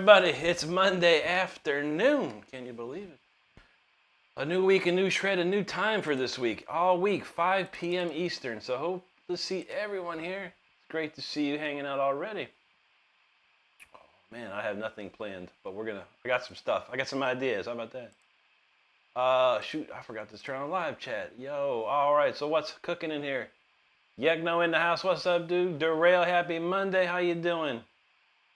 everybody. It's Monday afternoon. Can you believe it? A new week, a new shred, a new time for this week. All week, 5 p.m. Eastern. So hope to see everyone here. It's great to see you hanging out already. Oh, man, I have nothing planned, but I got some stuff. I got some ideas. How about that? Shoot, I forgot to turn on live chat. Yo, all right, so what's cooking in here? Yegno in the house. What's up, dude? Derail, happy Monday. How you doing?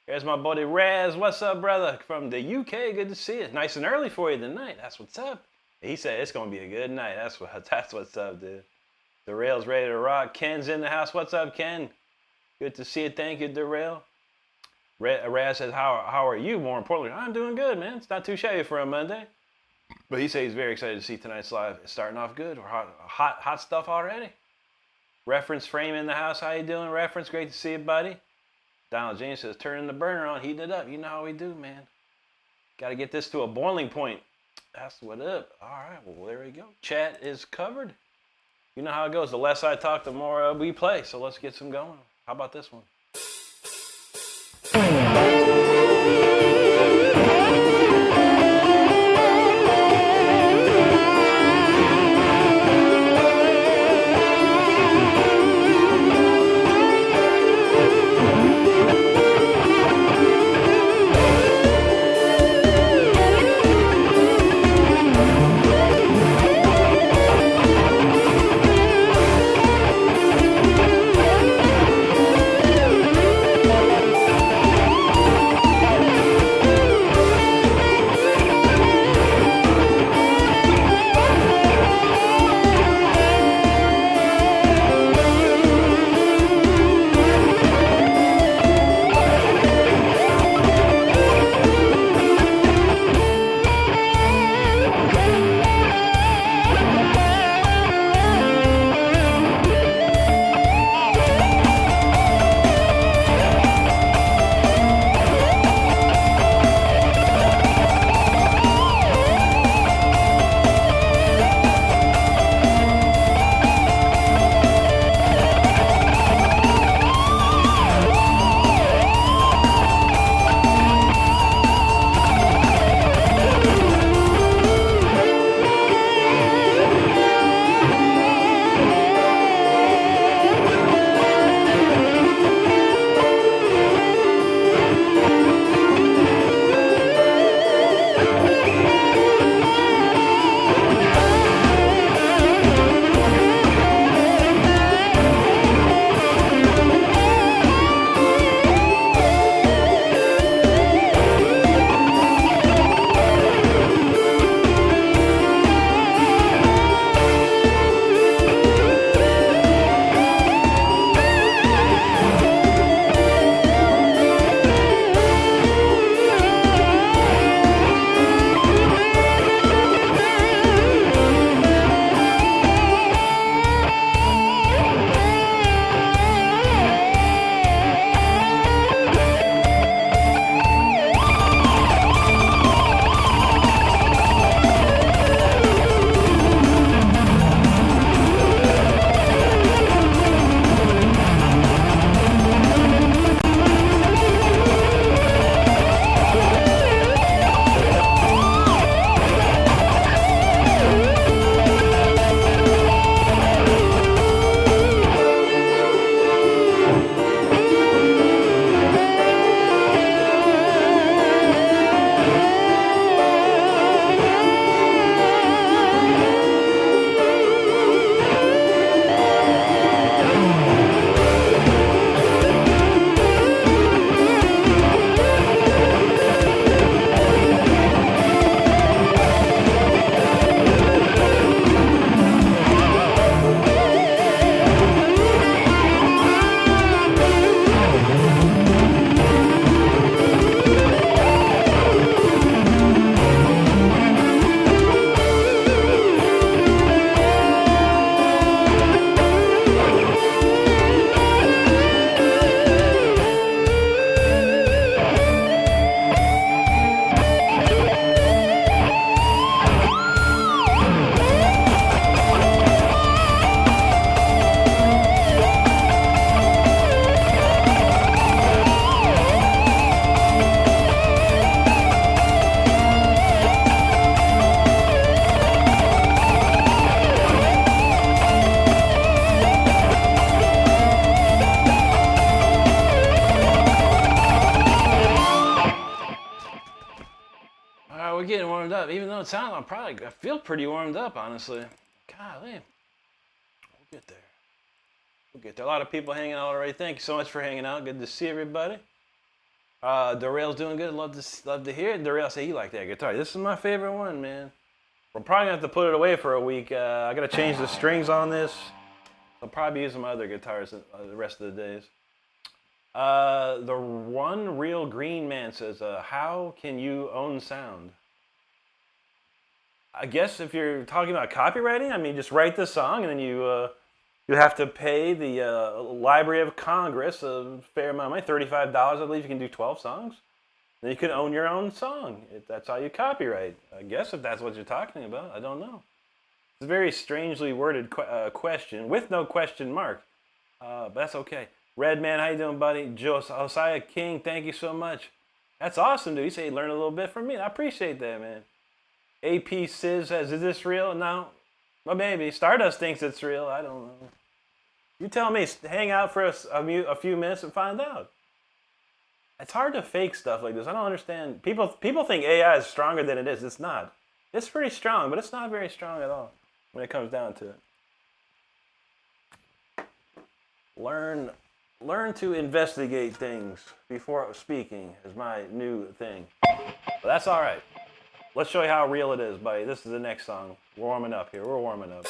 There's my buddy Raz. What's up, brother? From the UK. Good to see you. Nice and early for you tonight. That's what's up. He said it's gonna be a good night. That's what's up, dude. Derail's ready to rock. Ken's in the house. What's up, Ken? Good to see you. Thank you, Derail. Raz says, how are you? More importantly, I'm doing good, man. It's not too shabby for a Monday. But he says he's very excited to see tonight's live. It's starting off good. We're hot stuff already. Reference Frame in the house. How you doing, Reference? Great to see you, buddy. Donald James says, turning the burner on, heating it up. You know how we do, man. Got to get this to a boiling point. That's what up. All right, well, there we go. Chat is covered. You know how it goes. The less I talk, the more we play. So let's get some going. How about this one? We're getting warmed up. Even though it sounds, I feel pretty warmed up, honestly. Golly. We'll get there. We'll get there. A lot of people hanging out already. Thank you so much for hanging out. Good to see everybody. Darrell's doing good. Love to hear it. Darrell said he liked that guitar. This is my favorite one, man. We're probably going to have to put it away for a week. I got to change the strings on this. I'll probably be using my other guitars the rest of the days. The One Real Green Man says, how can you own sound? I guess if you're talking about copywriting, I mean, just write the song and then you You have to pay the Library of Congress a fair amount of money, $35, I believe you can do 12 songs. Then you can own your own song. That's how you copyright. I guess if that's what you're talking about. I don't know. It's a very strangely worded question with no question mark. But that's okay. Redman, how you doing, buddy? Josiah King, thank you so much. That's awesome, dude. You say you learned a little bit from me. I appreciate that, man. AP Sis says, is this real? No. Well, maybe. Stardust thinks it's real. I don't know. You tell me. Hang out for a few minutes and find out. It's hard to fake stuff like this. I don't understand. People think AI is stronger than it is. It's not. It's pretty strong, but it's not very strong at all when it comes down to it. Learn to investigate things before speaking is my new thing. But that's all right. Let's show you how real it is, buddy. This is the next song. We're warming up here. We're warming up.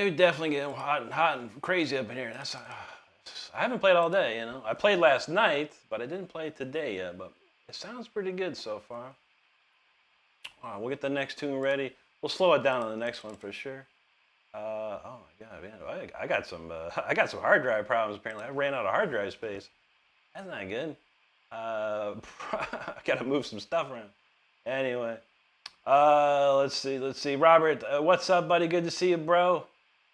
you're definitely getting hot and crazy up in here. I haven't played all day, you know. I played last night, but I didn't play today yet. But it sounds pretty good so far. All right, we'll get the next tune ready. We'll slow it down on the next one for sure. Oh my God, man! I got some hard drive problems. Apparently, I ran out of hard drive space. That's not good. I gotta move some stuff around. Anyway, let's see. Robert, what's up, buddy? Good to see you, bro.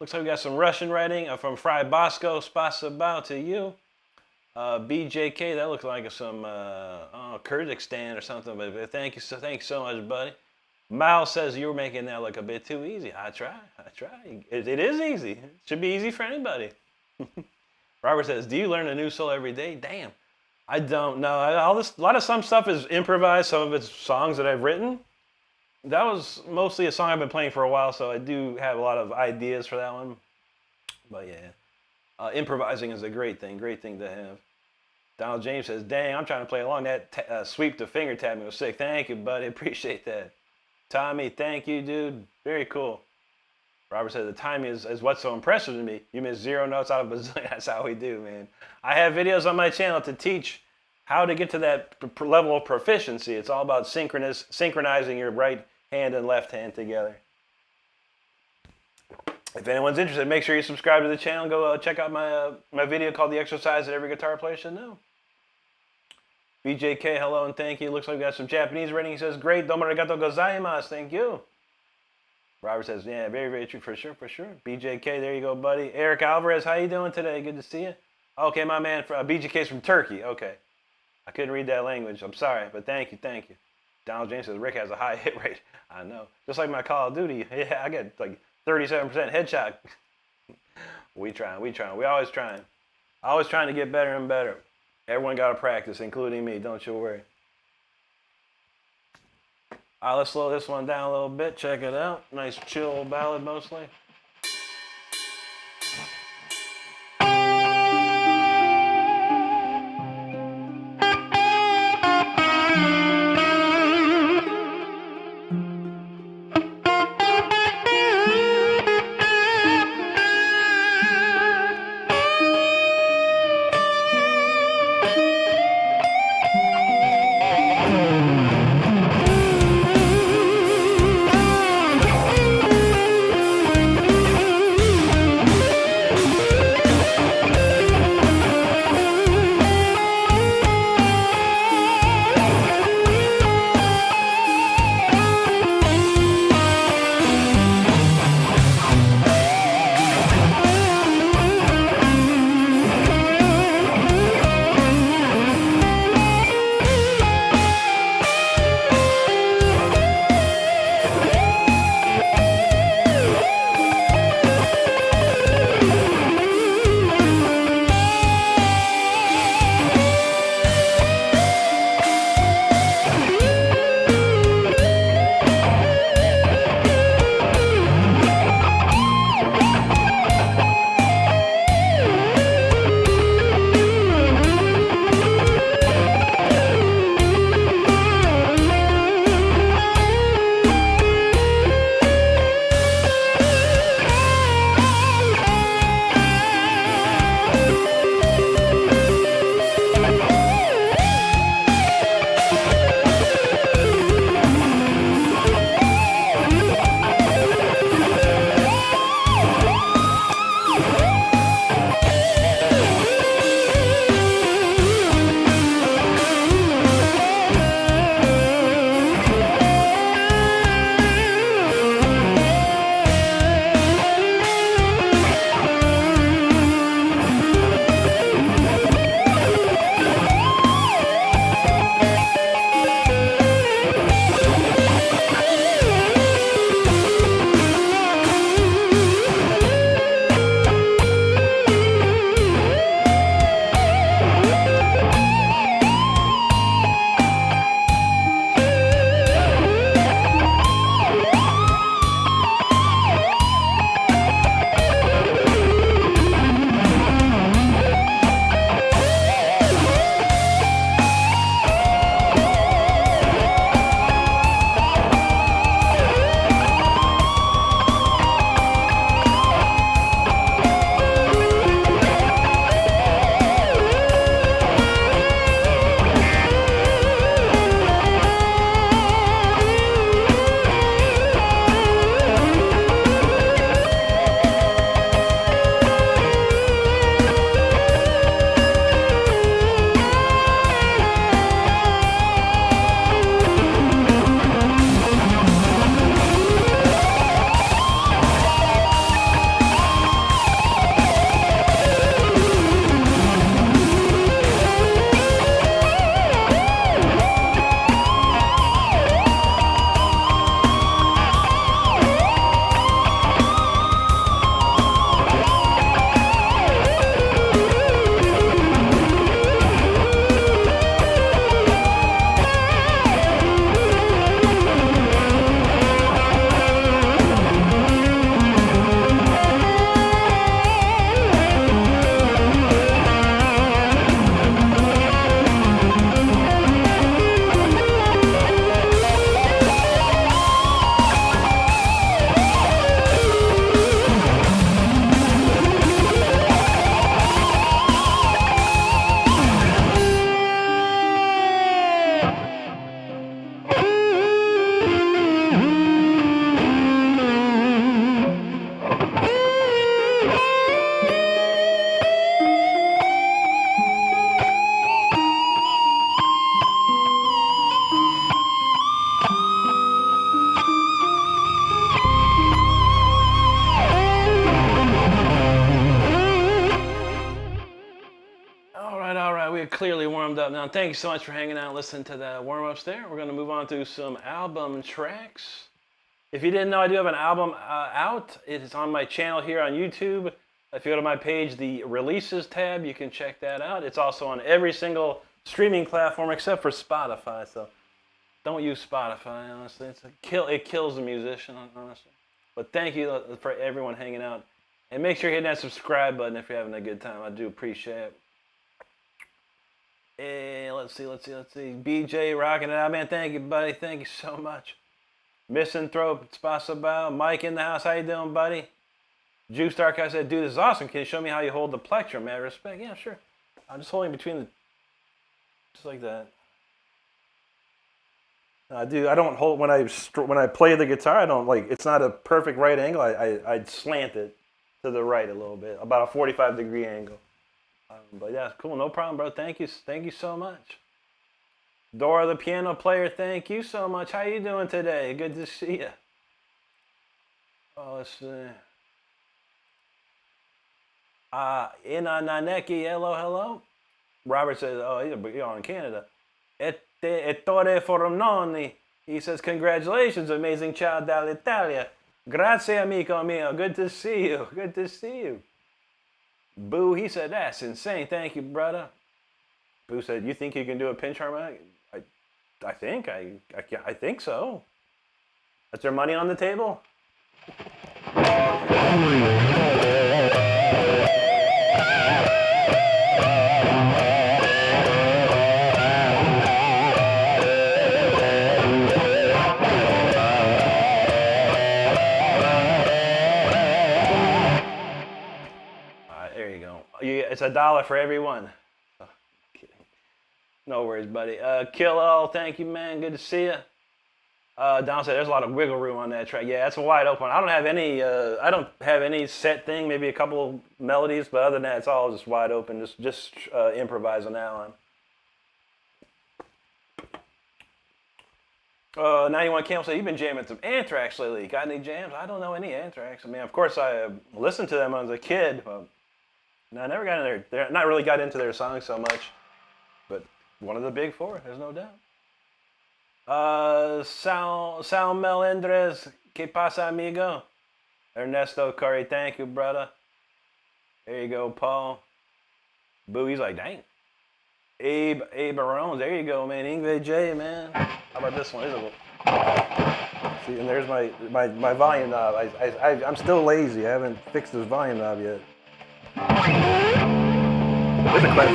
Looks like we got some Russian writing from Fry Bosco. Spasibo to you. BJK, that looks like some Kyrgyzstan or something. But thank you so much, buddy. Mal says you were making that look a bit too easy. I try. It is easy. It should be easy for anybody. Robert says, do you learn a new solo every day? Damn. I don't know. A lot of some stuff is improvised. Some of it's songs that I've written. That was mostly a song I've been playing for a while, so I do have a lot of ideas for that one. But yeah, improvising is a great thing to have. Donald James says, dang, I'm trying to play along. That sweep to finger tapping was sick. Thank you, buddy. Appreciate that. Tommy, thank you, dude. Very cool. Robert said, the timing is what's so impressive to me. You missed 0 notes out of a bazillion. That's how we do, man. I have videos on my channel to teach how to get to that level of proficiency. It's all about synchronizing your right hand and left hand together. If anyone's interested, make sure you subscribe to the channel. Go check out my video called The Exercise That Every Guitar Player Should Know. BJK, hello and thank you. Looks like we got some Japanese writing. He says, great, domo arigatou gozaimasu. Thank you. Robert says, yeah, very, very true, for sure. BJK, there you go, buddy. Eric Alvarez, how you doing today? Good to see you. Okay, my man, BJK's from Turkey. Okay. I couldn't read that language. I'm sorry, but thank you. Donald James says, Rick has a high hit rate. I know. Just like my Call of Duty. Yeah, I get like 37% headshot. We trying. We always trying. Always trying to get better and better. Everyone got to practice, including me. Don't you worry. All right, let's slow this one down a little bit. Check it out. Nice chill ballad mostly. clearly warmed up now. Thank you so much for hanging out and listening to the warm-ups there. We're going to move on to some album tracks. If you didn't know, I do have an album out. It is on my channel here on YouTube. If you go to my page, the Releases tab, you can check that out. It's also on every single streaming platform except for Spotify, so don't use Spotify, honestly. It kills the musician, honestly. But thank you for everyone hanging out. And make sure you hit that subscribe button if you're having a good time. I do appreciate it. And let's see. BJ rocking it out, man. Thank you, buddy. Thank you so much. Misanthrope, Spasabao. Mike in the house. How you doing, buddy? Juice Dark, I said, dude, this is awesome. Can you show me how you hold the plectrum, man? Respect. Yeah, sure. I'm just holding between the... Just like that. I don't hold... When I play the guitar, I don't, like... It's not a perfect right angle. I slant it to the right a little bit. About a 45-degree angle. But yeah, cool. No problem, bro. Thank you so much. Dora, the piano player, thank you so much. How you doing today? Good to see you. Oh, let's see. Ina Naneki, hello. Robert says, oh, you're in Canada. Ettore Fornoni. He says, congratulations, amazing child dall'Italia. Grazie, amico mio. Good to see you. Boo, he said, that's insane. Thank you, brother. Boo said, you think you can do a pinch harmonic? I think so. Is there money on the table? It's $1 for everyone. Oh, kidding. No worries, buddy. Kill all, thank you, man. Good to see you. Don said there's a lot of wiggle room on that track. Yeah, that's a wide open. I don't have any set thing. Maybe a couple melodies, but other than that, it's all just wide open. Just improvise on that one. 91 Campbell said you've been jamming some Anthrax lately. Got any jams? I don't know any Anthrax. I mean, of course, I listened to them when I was a kid. No, I never got in there. Not really got into their songs so much, but one of the big four, there's no doubt. Sal Melendres, ¿qué pasa, amigo? Ernesto Curry, thank you, brother. There you go, Paul. Boo, he's like, dang. Abe Arones, there you go, man. Ingve J, man. How about this one? See, and there's my volume knob. I'm still lazy. I haven't fixed this volume knob yet. There's a classic.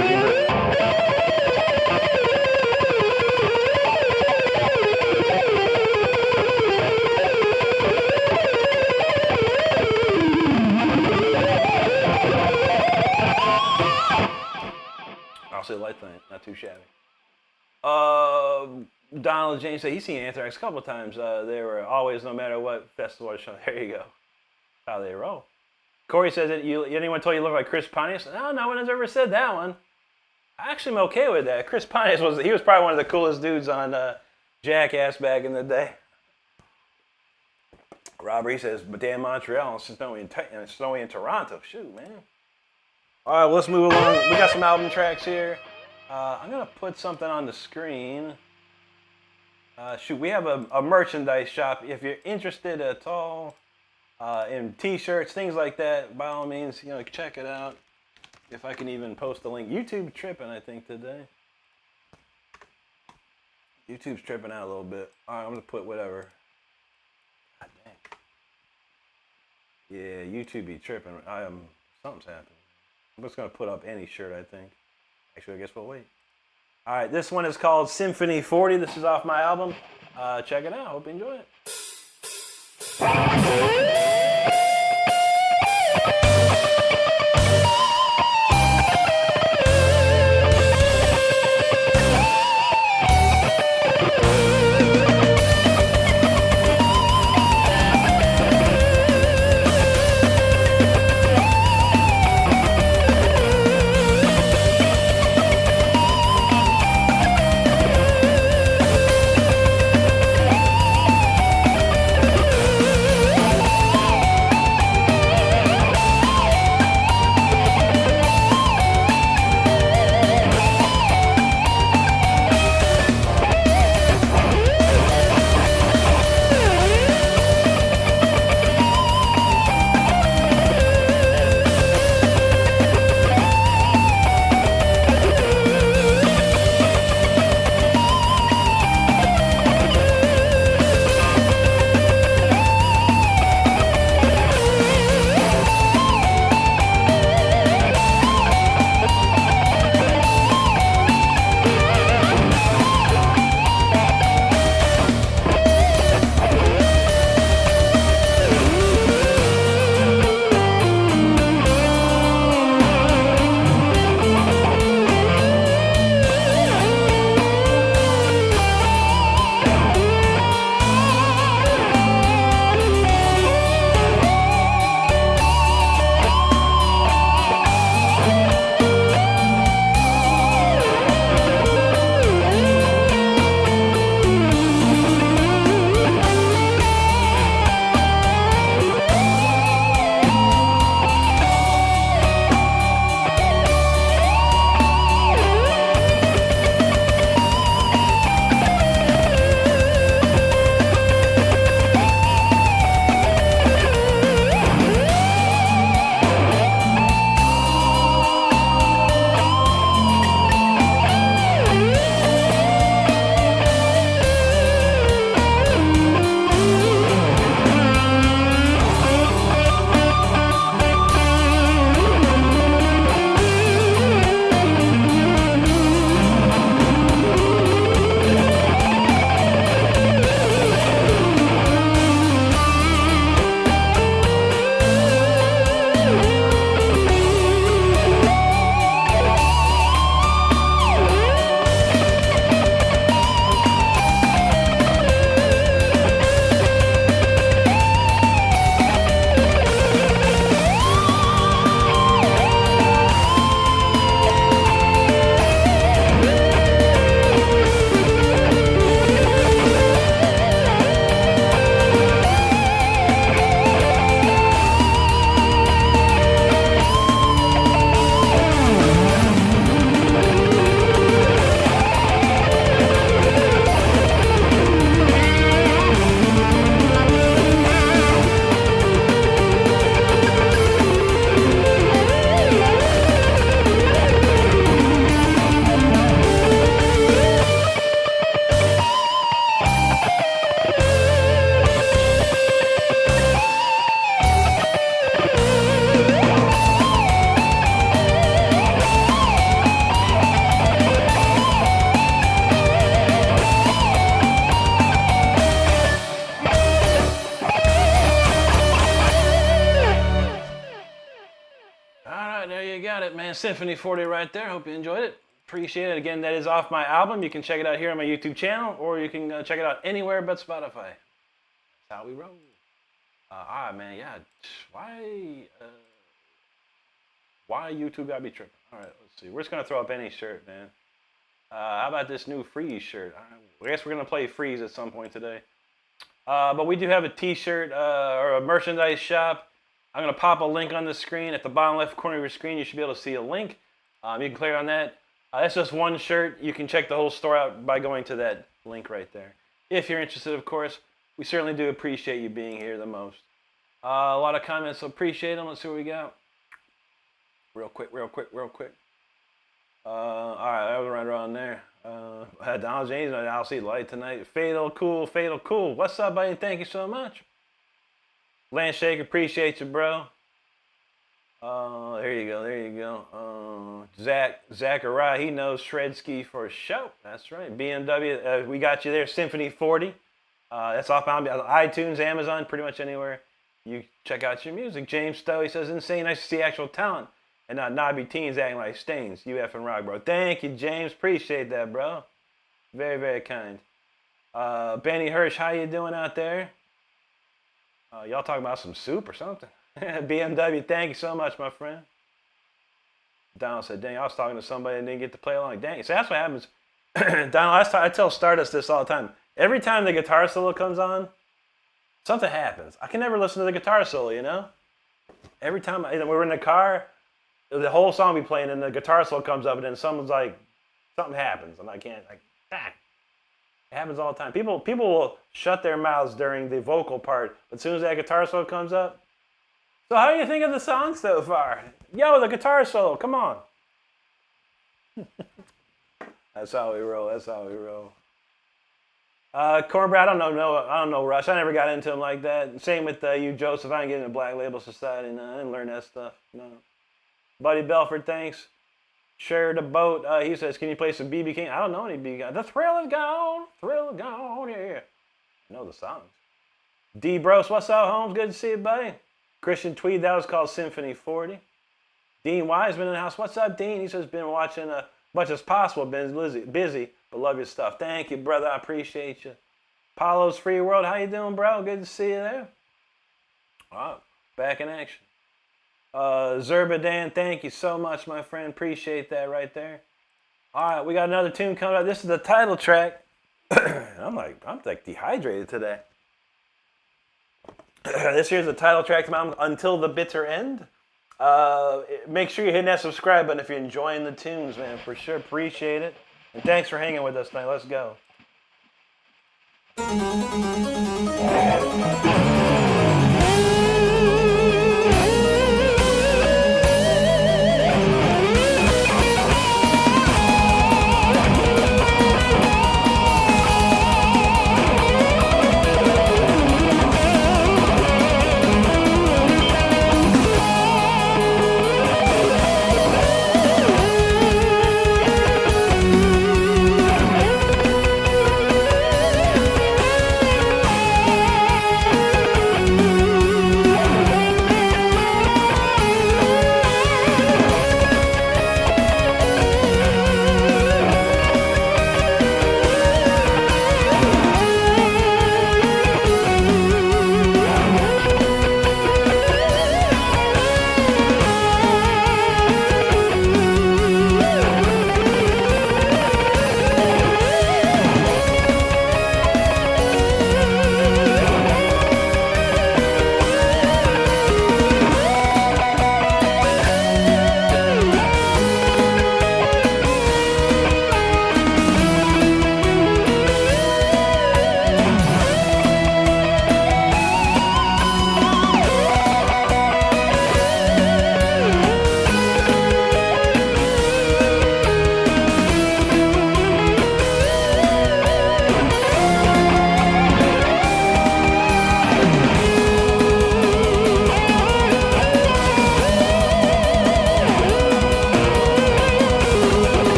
I'll say light thing, not too shabby. Donald James said he's seen Anthrax a couple times. They were always, no matter what festival or show. There you go. How they roll. Corey says that anyone told you look like Chris Pontius? No one has ever said that one. I actually am okay with that. Chris Pontius was probably one of the coolest dudes on Jackass back in the day. Robert, he says, but damn Montreal and snowy in Toronto. Shoot, man. All right, well, let's move along. We got some album tracks here. I'm gonna put something on the screen. We have a merchandise shop. If you're interested at all. In t-shirts, things like that, by all means, check it out. If I can even post a link. YouTube tripping, I think, today. YouTube's tripping out a little bit. All right, I'm going to put whatever. God dang. Yeah, YouTube be tripping. Something's happening. I'm just going to put up any shirt, I think. Actually, I guess we'll wait. All right, this one is called Symphony 40. This is off my album. Check it out. Hope you enjoy it. got it, man. Symphony 40 right there. Hope you enjoyed it. Appreciate it. Again, that is off my album. You can check it out here on my YouTube channel, or you can check it out anywhere but Spotify. That's how we roll. All right, man. Yeah. Why YouTube gotta be tripping? All right, let's see. We're just gonna throw up any shirt, man. How about this new Freeze shirt? I guess we're gonna play Freeze at some point today. But we do have a T-shirt or a merchandise shop. I'm gonna pop a link on the screen. At the bottom left corner of your screen, you should be able to see a link. You can click on that. That's just one shirt. You can check the whole store out by going to that link right there. If you're interested, of course. We certainly do appreciate you being here the most. A lot of comments, so appreciate them. Let's see what we got. Real quick. All right, that was right around there. Donald James, I'll see light tonight. Fatal cool. What's up, buddy? Thank you so much. Lance Shake, appreciate you, bro. There you go. Zachariah, he knows Shredski for a show. That's right. BMW, we got you there. Symphony 40. That's off on iTunes, Amazon, pretty much anywhere you check out your music. James Stowe, he says, insane. Nice to see actual talent and not knobby teens acting like stains. UF and rock, bro. Thank you, James. Appreciate that, bro. Very, very kind. Benny Hirsch, how you doing out there? Y'all talking about some soup or something? BMW, thank you so much, my friend. Donald said, dang, I was talking to somebody and didn't get to play along. Dang. So that's what happens. Donald, I tell Stardust this all the time. Every time the guitar solo comes on, something happens. I can never listen to the guitar solo, you know? Every time we're in the car, the whole song be playing and the guitar solo comes up and then someone's like, something happens. And I can't, it happens all the time. People will shut their mouths during the vocal part, but as soon as that guitar solo comes up, so how do you think of the song so far? Yo, the guitar solo, come on. That's how we roll. Cornbread, I don't know Rush. I never got into him like that. Same with you, Joseph. I didn't get into Black Label Society. No, I didn't learn that stuff. No. Buddy Belford, thanks. Share the boat. He says, can you play some B.B. King? I don't know any B.B. King. The thrill is gone, yeah. I know the songs. D. Bros, what's up, Holmes? Good to see you, buddy. Christian Tweed, that was called Symphony 40. Dean Wiseman in the house. What's up, Dean? He says, been watching as much as possible. Been busy, but love your stuff. Thank you, brother. I appreciate you. Paulo's Free World, how you doing, bro? Good to see you there. All right, back in action. Zerbadan, thank you so much, my friend. Appreciate that right there. All right, we got another tune coming up. This is the title track. I'm like dehydrated today. This here's the title track to my album, Until the Bitter End. Make sure you're hitting that subscribe button if you're enjoying the tunes, man. For sure, appreciate it. And thanks for hanging with us tonight. Let's go.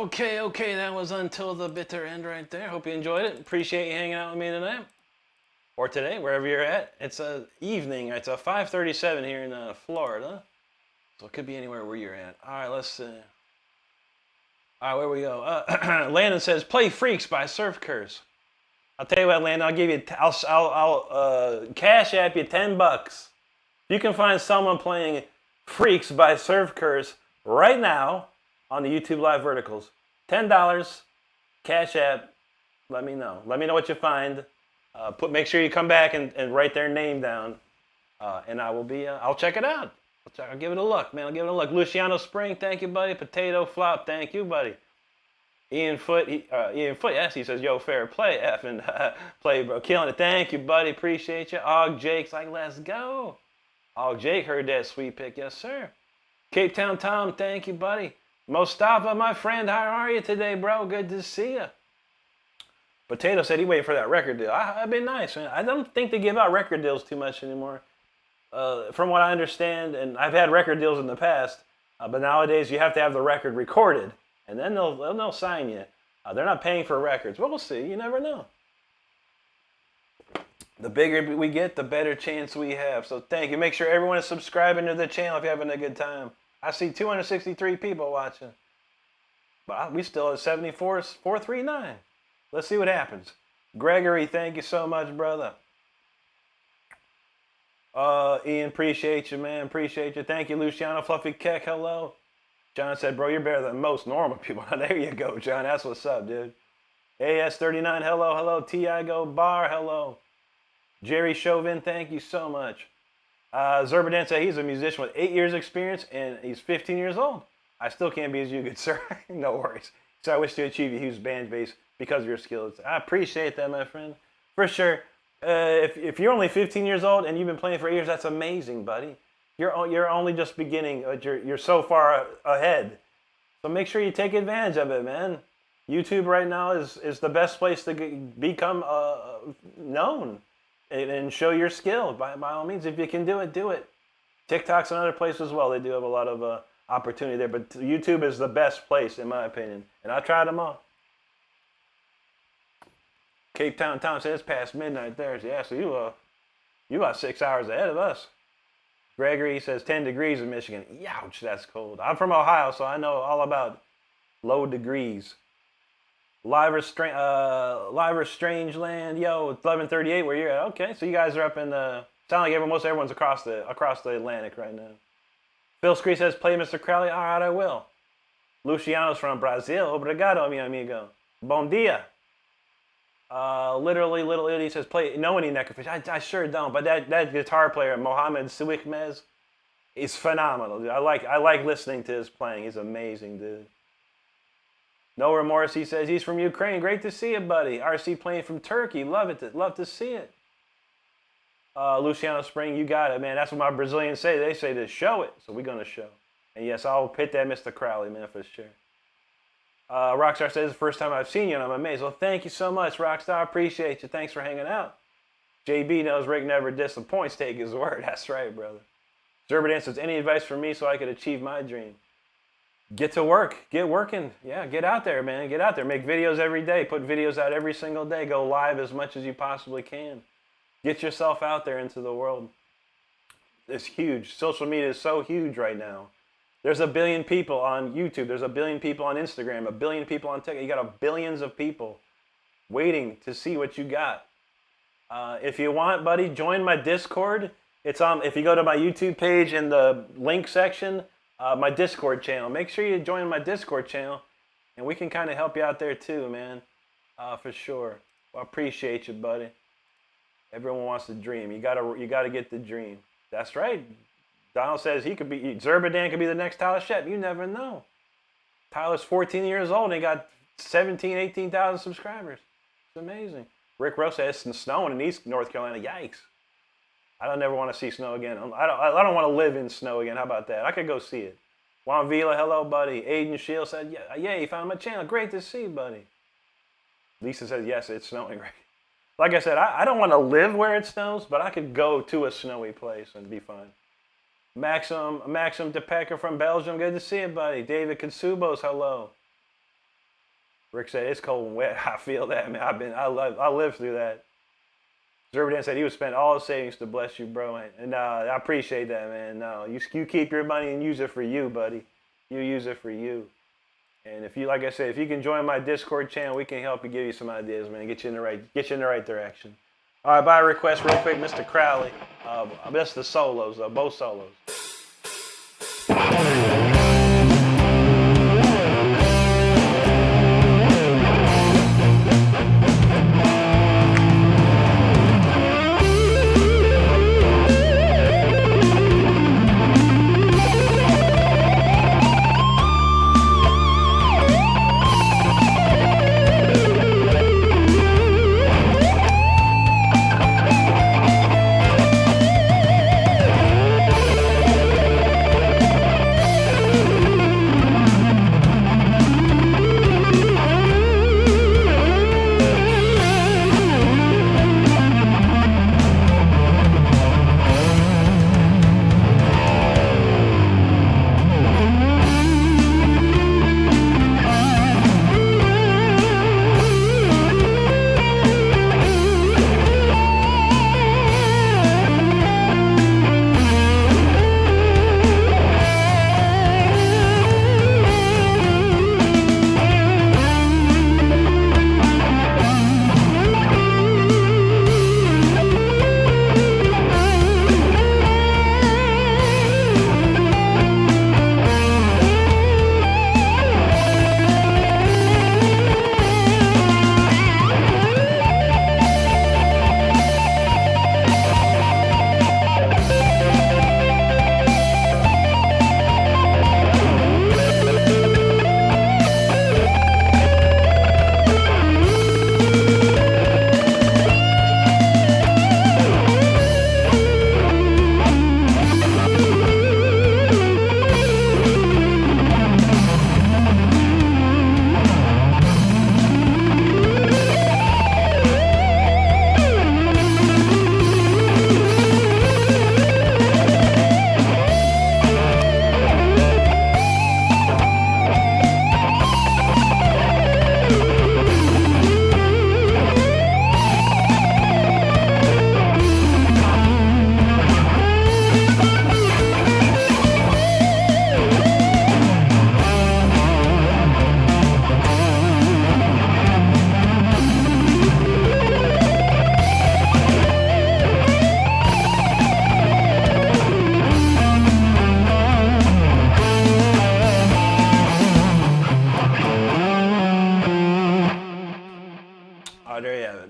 Okay, that was Until the Bitter End right there. Hope you enjoyed it. Appreciate you hanging out with me tonight. Or today, wherever you're at. It's a evening. It's a 5:37 here in Florida. So it could be anywhere where you're at. All right, let's see. All right, where we go. Landon says, play Freaks by Surf Curse. I'll tell you what, Landon, I'll give you, I'll cash app you $10. You can find someone playing Freaks by Surf Curse right now on the YouTube Live Verticals. $10, cash app, let me know. Let me know what you find. Make sure you come back and write their name down. And I will be, I'll check it out. I'll give it a look, man. I'll give it a look. Luciano Spring, thank you, buddy. Potato Flop, thank you, buddy. Ian Foot, yes, he says, yo, fair play, effing play, bro. Killing it. Thank you, buddy. Appreciate you. Og Jake's like, let's go. Og Jake heard that sweet pick. Yes, sir. Cape Town Tom, thank you, buddy. Mustafa, my friend, how are you today, bro? Good to see you. Potato said he waiting for that record deal. I've been nice, man. I don't think they give out record deals too much anymore. From what I understand, and I've had record deals in the past, but nowadays you have to have the record recorded, and then they'll sign you. They're not paying for records. Well, we'll see. You never know. The bigger we get, the better chance we have. So thank you. Make sure everyone is subscribing to the channel if you're having a good time. I see 263 people watching. But we still at 74,439. Let's see what happens. Gregory, thank you so much, brother. Ian, appreciate you, man. Appreciate you. Thank you, Luciano. Fluffy Keck, hello. John said, bro, you're better than most normal people. There you go, John. That's what's up, dude. AS39, hello. Tiago Bar, hello. Jerry Chauvin, thank you so much. Zerbadan said he's a musician with 8 years experience and he's 15 years old. I still can't be as you, good sir. No worries. So I wish to achieve a huge band base because of your skills. I appreciate that, my friend. For sure. If you're only 15 years old and you've been playing for 8 years, that's amazing, buddy. You're only just beginning. You're so far ahead. So make sure you take advantage of it, man. YouTube right now is the best place to become known and show your skill. By all means, if you can do it, do it. TikTok's another place as well. They do have a lot of opportunity there, but YouTube is the best place in my opinion. And I tried them all. Cape Town Tom says it's past midnight there. Yeah, so you about 6 hours ahead of us. Gregory says 10 degrees in Michigan. Youch, that's cold. I'm from Ohio, so I know all about low degrees. Liver Strange Land, yo, it's 11:38 where you're at. Okay, so you guys are up in the. Sound like most everyone's across the Atlantic right now. Phil Scree says play Mr. Crowley. All right, I will. Luciano's from Brazil. Obrigado, mi amigo. Bom dia. Literally, Little Itty says, know any Necrofish? I sure don't, but that guitar player, Mohammed Suikmez, is phenomenal. Dude. I like listening to his playing. He's amazing, dude. No Remorse, he says, he's from Ukraine. Great to see you, buddy. RC playing from Turkey. Love to see it. Luciano Spring, you got it, man. That's what my Brazilians say. They say to show it, so we're going to show. And yes, I'll hit that Mr. Crowley, man, for sure. Rockstar says, the first time I've seen you and I'm amazed. Well, thank you so much, Rockstar. I appreciate you. Thanks for hanging out. JB knows Rick never disappoints. Take his word. That's right, brother. Zerbadan says, any advice for me so I could achieve my dream? Get to work. Get working. Yeah, get out there, man. Get out there. Make videos every day. Put videos out every single day. Go live as much as you possibly can. Get yourself out there into the world. It's huge. Social media is so huge right now. There's 1 billion people on YouTube. There's 1 billion people on Instagram. 1 billion people on TikTok. You got billions of people waiting to see what you got. If you want, buddy, join my Discord. It's on. If you go to my YouTube page in the link section, my Discord channel. Make sure you join my Discord channel, and we can kind of help you out there too, man. For sure. Well, I appreciate you, buddy. Everyone wants to dream. You gotta get the dream. That's right. Donald says Zerbadan could be the next Tyler Shep. You never know. Tyler's 14 years old and he got 17,000, 18,000 subscribers. It's amazing. Rick Rose says it's snowing in East North Carolina. Yikes. I don't ever want to see snow again. I don't want to live in snow again. How about that? I could go see it. Juan Vila, hello, buddy. Aiden Shield said, yeah, you found my channel. Great to see you, buddy. Lisa says, yes, it's snowing right. Like I said, I don't want to live where it snows, but I could go to a snowy place and be fine. Maxim DePecker from Belgium. Good to see you, buddy. David Katsubos, hello. Rick said it's cold and wet. I feel that, man. I lived through that. Zerberdan said he would spend all his savings to bless you, bro. And I appreciate that, man. No, you keep your money and use it for you, buddy. You use it for you. And if you, like I said, if you can join my Discord channel, we can help you, give you some ideas, man. Get you in the right direction. All right, by request, real quick, Mr. Crowley. That's the solos, both solos.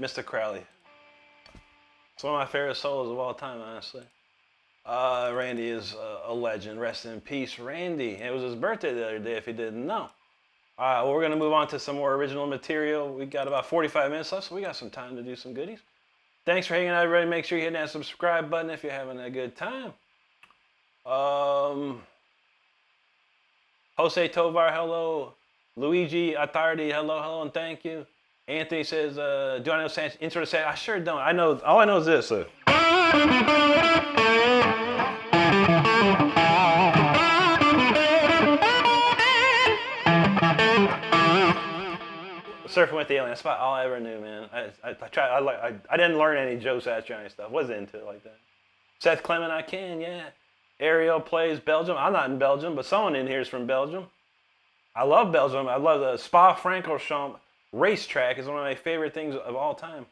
Mr. Crowley. It's one of my favorite solos of all time, honestly. Randy is a legend. Rest in peace, Randy. It was his birthday the other day, if you didn't know. All right, well, we're going to move on to some more original material. We got about 45 minutes left, so we got some time to do some goodies. Thanks for hanging out, everybody. Make sure you hit that subscribe button if you're having a good time. Jose Tovar, hello. Luigi Attardi, hello, and thank you. Anthony says, do I know intro to say? I sure don't. All I know is this. Surfing with the Alien. That's about all I ever knew, man. I didn't learn any Joe Satriani stuff. Wasn't into it like that. Seth Clement, I can, yeah. Ariel plays Belgium. I'm not in Belgium, but someone in here is from Belgium. I love Belgium. I love the Spa-Francorchamps racetrack. Is one of my favorite things of all time.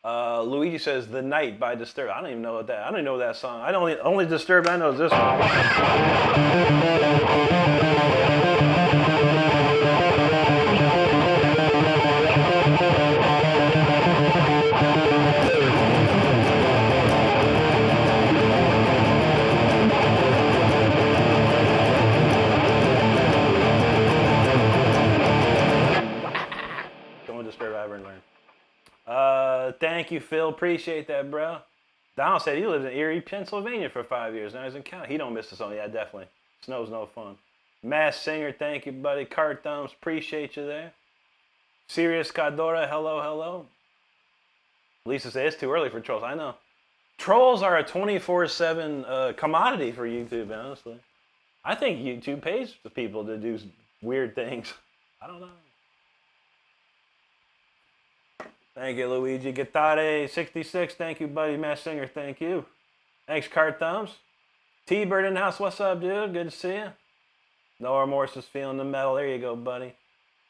Luigi says "The Night" by Disturbed. I don't even know that. I don't even know that song. Only Disturbed I know is this one. Disturbed I ever learned. Thank you, Phil. Appreciate that, bro. Donald said he lives in Erie, Pennsylvania for 5 years. Now he's in County. He don't miss the song. Yeah, definitely. Snow's no fun. Mass Singer, thank you, buddy. Cart Thumbs, appreciate you there. Sirius Cadora, hello. Lisa said it's too early for trolls. I know. Trolls are a 24/7 commodity for YouTube, honestly. I think YouTube pays the people to do weird things. I don't know. Thank you, Luigi. Guitare66, thank you, buddy. Mass Singer, thank you. Thanks, Cart Thumbs. T-Bird in the house, what's up, dude? Good to see you. No Remorse is feeling the metal. There you go, buddy.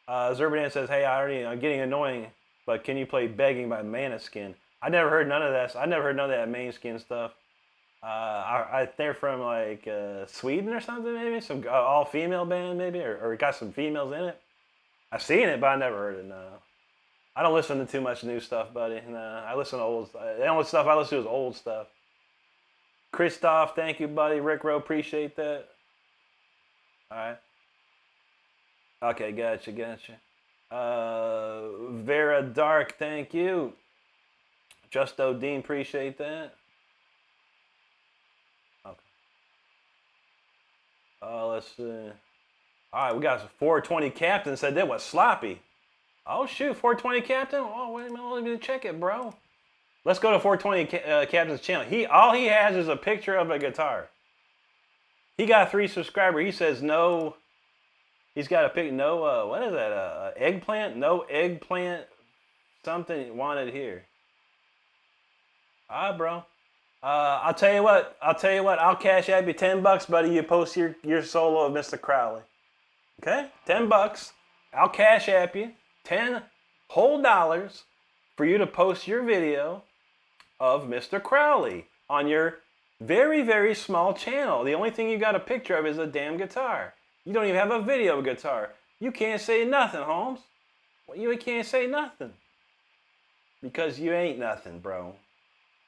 Zerbadan says, hey, I'm getting annoying, but can you play Begging by Maneskin? I never heard none of that. I never heard none of that Maneskin stuff. They're from like Sweden or something, maybe? Some all-female band, maybe? Or got some females in it? I've seen it, but I never heard it, no. I don't listen to too much new stuff, buddy. Nah, I listen to old stuff. The only stuff I listen to is old stuff. Christoph, thank you, buddy. Rick Rowe, appreciate that. All right. Okay, gotcha. Vera Dark, thank you. Justo Dean, appreciate that. Okay. Let's see. All right, we got 420 Captain said that was sloppy. Oh, shoot, 420 Captain? Oh, wait a minute, let me check it, bro. Let's go to 420 Captain's channel. All he has is a picture of a guitar. He got 3 subscribers. He says no. He's got a pic. No, what is that? Eggplant? No eggplant. Something wanted here. All right, bro. I'll tell you what. I'll cash app you $10, buddy. You post your solo of Mr. Crowley. Okay? $10. I'll cash app you $10 whole for you to post your video of Mr. Crowley on your very, very small channel. The only thing you got a picture of is a damn guitar. You don't even have a video of a guitar. You can't say nothing, Holmes. Well, you can't say nothing. Because you ain't nothing, bro.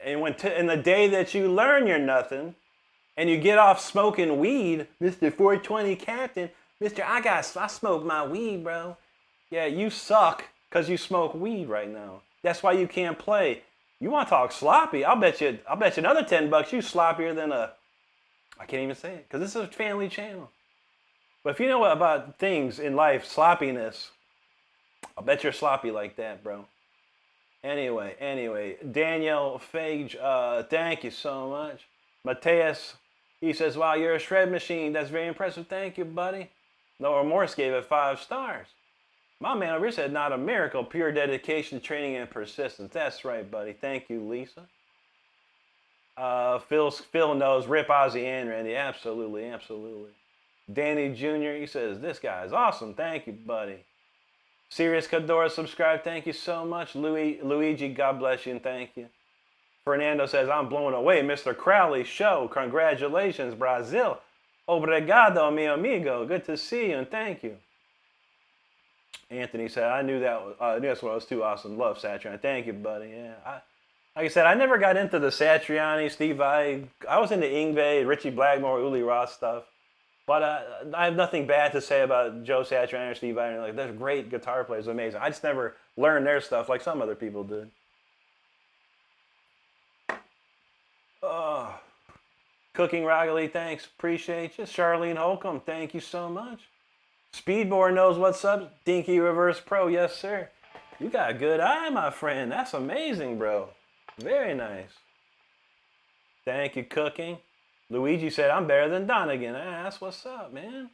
And in the day that you learn you're nothing, and you get off smoking weed, Mr. 420 Captain, I smoke my weed, bro. Yeah, you suck because you smoke weed right now. That's why you can't play. You want to talk sloppy? I'll bet you another $10 you sloppier than I can't even say it because this is a family channel. But if you know about things in life, sloppiness, I'll bet you're sloppy like that, bro. Anyway, Daniel Fage, thank you so much. Mateus, he says, wow, you're a shred machine. That's very impressive. Thank you, buddy. No Remorse gave it 5 stars. My man over here said, not a miracle, pure dedication, training, and persistence. That's right, buddy. Thank you, Lisa. Phil knows, rip Ozzy and Randy. Absolutely. Danny Jr., he says, this guy is awesome. Thank you, buddy. Sirius Cadora, subscribe. Thank you so much. Luigi, God bless you and thank you. Fernando says, I'm blown away. Mr. Crowley show. Congratulations, Brazil. Obrigado, mi amigo. Good to see you and thank you. Anthony said, I knew that's what was too awesome. Love Satriani. Thank you, buddy. Yeah. Like I said, I never got into the Satriani, Steve Vai. I was into Yngwie, Richie Blackmore, Uli Roth stuff. But I have nothing bad to say about Joe Satriani or Steve Vai. Like, they're great guitar players, amazing. I just never learned their stuff like some other people did. Cooking Rogally, thanks. Appreciate you. Charlene Holcomb, thank you so much. Speedboard knows what's up. Dinky Reverse Pro, yes, sir. You got a good eye, my friend. That's amazing, bro. Very nice. Thank you, Cooking. Luigi said, I'm better than Donegan. That's what's up, man.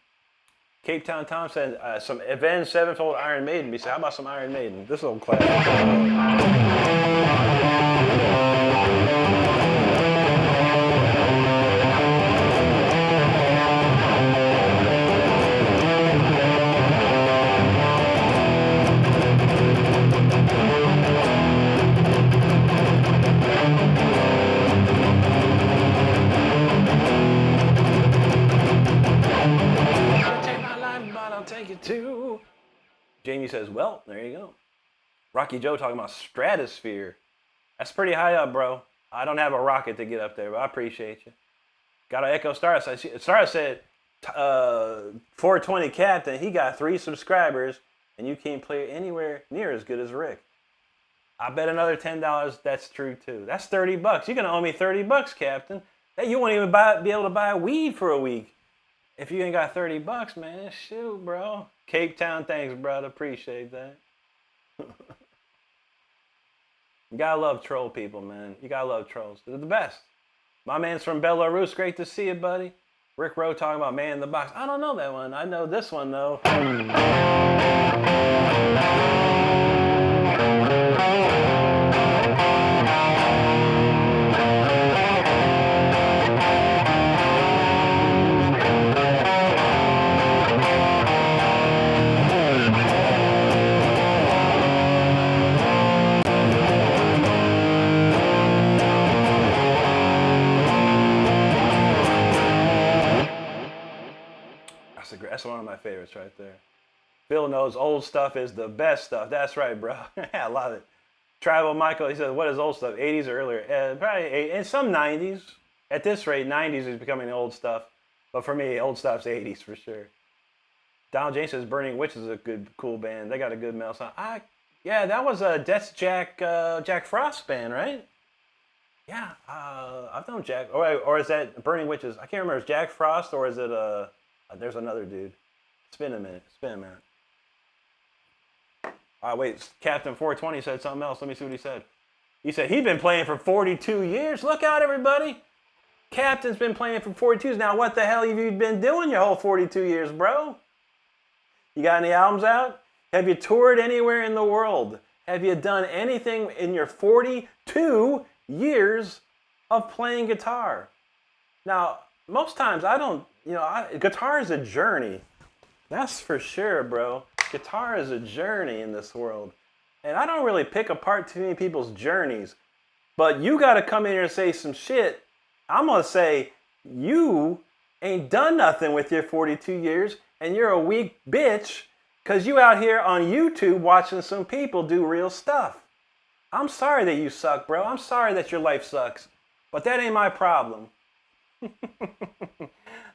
Cape Town Tom said, some Avenged Sevenfold Iron Maiden. He said, how about some Iron Maiden? This old classic. Too. Jamie says, well, there you go. Rocky Joe talking about stratosphere. That's pretty high up, bro. I don't have a rocket to get up there, but I appreciate you. Got to echo Stardust. Stardust said, 420 Captain, he got 3 subscribers, and you can't play anywhere near as good as Rick. I bet another $10 that's true, too. That's $30. You're going to owe me $30, Captain. Hey, you won't even be able to buy weed for a week. If you ain't got $30, man, shoot, bro. Cape Town, thanks, brother. Appreciate that. You gotta love troll people, man. You gotta love trolls. They're the best. My man's from Belarus. Great to see you, buddy. Rick Rowe talking about Man in the Box. I don't know that one. I know this one though. That's one of my favorites right there. Phil knows old stuff is the best stuff. That's right, bro. I love it. Travel Michael, he says, what is old stuff? 80s or earlier? Probably in some 90s. At this rate, 90s is becoming old stuff. But for me, old stuff's 80s for sure. Donald James says, Burning Witch is a good, cool band. They got a good metal sound. Yeah, that was that's Jack Frost's band, right? Yeah, I've known Jack. Or is that Burning Witches? I can't remember. Is Jack Frost or is it there's another dude. It's been a minute. Wait, Captain 420 said something else. Let me see what he said. He said he'd been playing for 42 years. Look out, everybody. Captain's been playing for 42 years. Now, what the hell have you been doing your whole 42 years, bro? You got any albums out? Have you toured anywhere in the world? Have you done anything in your 42 years of playing guitar? Now, most times I don't, guitar is a journey. That's for sure, bro. Guitar is a journey in this world. And I don't really pick apart too many people's journeys. But you got to come in here and say some shit. I'm going to say, you ain't done nothing with your 42 years, and you're a weak bitch because you out here on YouTube watching some people do real stuff. I'm sorry that you suck, bro. I'm sorry that your life sucks. But that ain't my problem.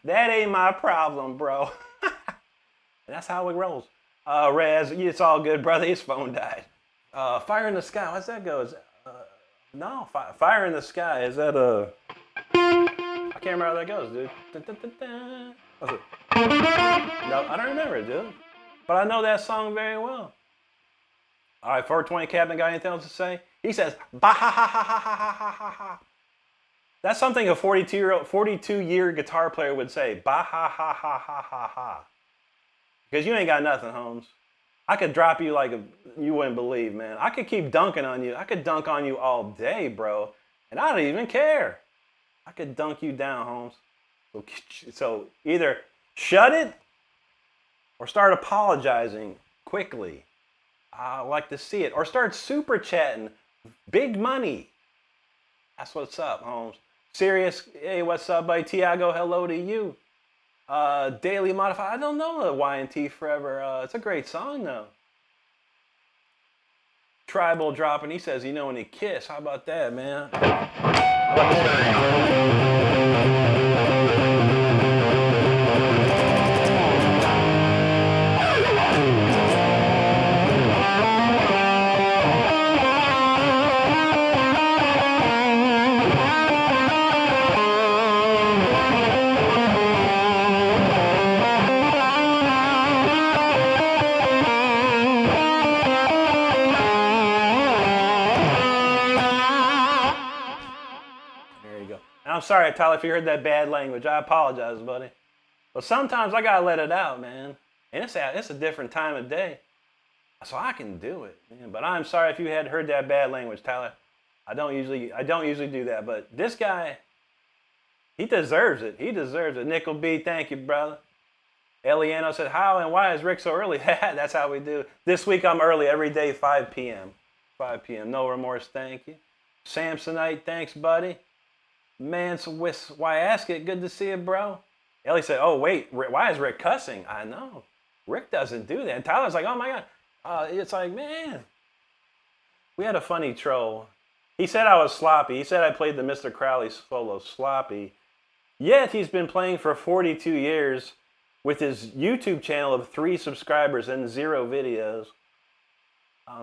That ain't my problem, bro. And that's how it rolls. Rez, it's all good, brother. His phone died. Fire in the Sky. What's that go? No, Fire in the Sky. Is that a... I can't remember how that goes, dude. What's it? No, I don't remember it, dude. But I know that song very well. All right, 420 Captain, got anything else to say? He says, bah ha ha ha ha ha ha ha ha. That's something a 42-year guitar player would say. Bah ha ha ha ha ha ha. Because you ain't got nothing, Holmes. I could drop you like you wouldn't believe, man. I could keep dunking on you. I could dunk on you all day, bro. And I don't even care. I could dunk you down, Holmes. So either shut it or start apologizing quickly. I like to see it. Or start super chatting. Big money. That's what's up, Holmes. Serious, hey, what's up, buddy? Tiago, hello to you. Daily Modified. I don't know the Y&T Forever. It's a great song, though. Tribal dropping. He says, when he kiss. How about that, man? How about this? I'm sorry, Tyler, if you heard that bad language. I apologize, buddy. But sometimes I gotta let it out, man. And it's a different time of day, so I can do it, man. But I'm sorry if you had heard that bad language, Tyler. I don't usually do that. But this guy, he deserves it. He deserves it. Nickel B, thank you, brother. Eliano said, how and why is Rick so early? That's how we do. This week I'm early every day, 5 p.m. 5 p.m. No remorse, thank you. Samsonite, thanks, buddy. Man, so why ask it? Good to see you, bro. Ellie said, oh, wait, why is Rick cussing? I know. Rick doesn't do that. And Tyler's like, oh, my God. It's like, man. We had a funny troll. He said I was sloppy. He said I played the Mr. Crowley solo sloppy. Yet he's been playing for 42 years with his YouTube channel of 3 subscribers and 0 videos.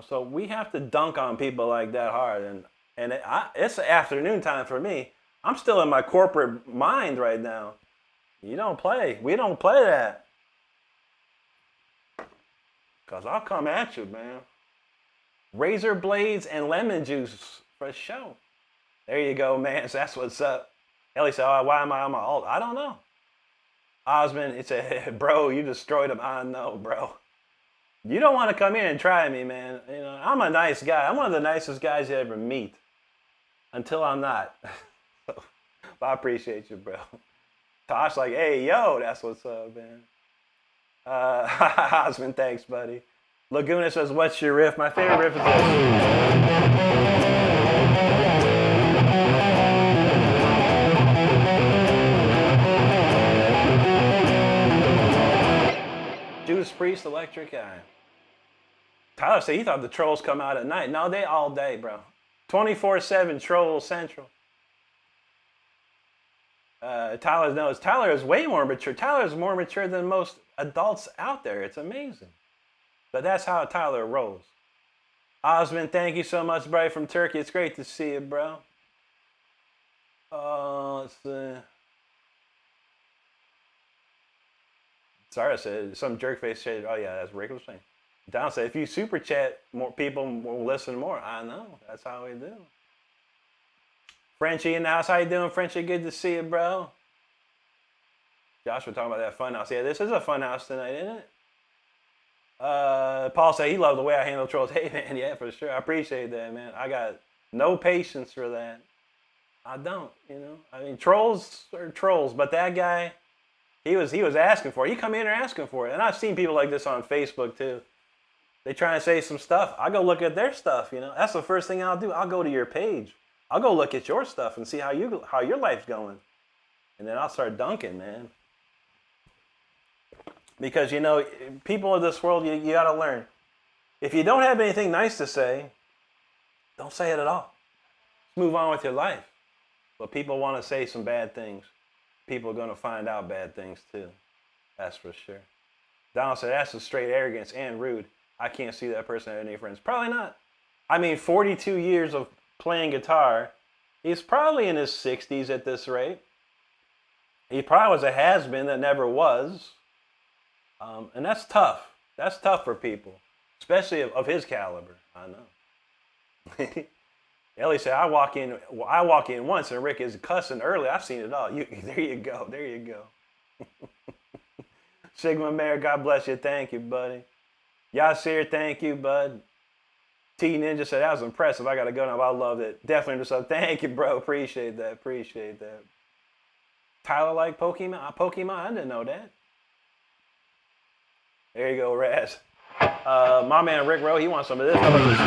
So we have to dunk on people like that hard. And it's afternoon time for me. I'm still in my corporate mind right now. We don't play that. Because I'll come at you, man. Razor blades and lemon juice for a show. There you go, man. So that's what's up. Ellie said, oh, why am I on my alt? I don't know. Osmond, it said, bro, you destroyed him. I know, bro. You don't want to come in and try me, man. You know, I'm a nice guy. I'm one of the nicest guys you ever meet. Until I'm not. But I appreciate you, bro. Tosh like, hey, yo, that's what's up, man. Osmond, thanks, buddy. Laguna says, what's your riff? My favorite riff is this. Judas Priest, Electric Eye. Tyler said he thought the trolls come out at night. No, they all day, bro. 24/7 Troll Central. Tyler knows. Tyler is way more mature. Tyler is more mature than most adults out there. It's amazing. But that's how Tyler rolls. Osmond, thank you so much, bro, from Turkey. It's great to see you, bro. Let's see. Sarah said, some jerkface said, oh yeah, that's Rick was saying. Don said, if you super chat, more people will listen more. I know. That's how we do. Frenchie in the house. How you doing, Frenchie? Good to see you, bro. Josh, we're talking about that fun house. Yeah, this is a fun house tonight, isn't it? Paul said he loved the way I handle trolls. Hey, man, yeah, for sure. I appreciate that, man. I got no patience for that. I don't, you know. I mean, trolls are trolls, but that guy, he was asking for it. He come in there asking for it. And I've seen people like this on Facebook, too. They try and say some stuff. I go look at their stuff, you know. That's the first thing I'll do. I'll go to your page. I'll go look at your stuff and see how your life's going. And then I'll start dunking, man. Because, you know, people of this world, you got to learn. If you don't have anything nice to say, don't say it at all. Just move on with your life. But people want to say some bad things. People are going to find out bad things, too. That's for sure. Donald said, that's a straight arrogance and rude. I can't see that person have any friends. Probably not. I mean, 42 years of playing guitar. He's probably in his 60s at this rate. He probably was a has-been that never was. And that's tough. That's tough for people, especially of his caliber. I know. Ellie said, I walk in once and Rick is cussing early. I've seen it all. There you go. There you go. Sigma Mayor, God bless you. Thank you, buddy. Yasir, thank you, bud. T Ninja said, that was impressive. I got to go now. I love it. Definitely understood. Thank you, bro. Appreciate that. Appreciate that. Tyler like Pokemon? Pokemon? I didn't know that. There you go, Raz. My man Rick Rowe, he wants some of this. How about this?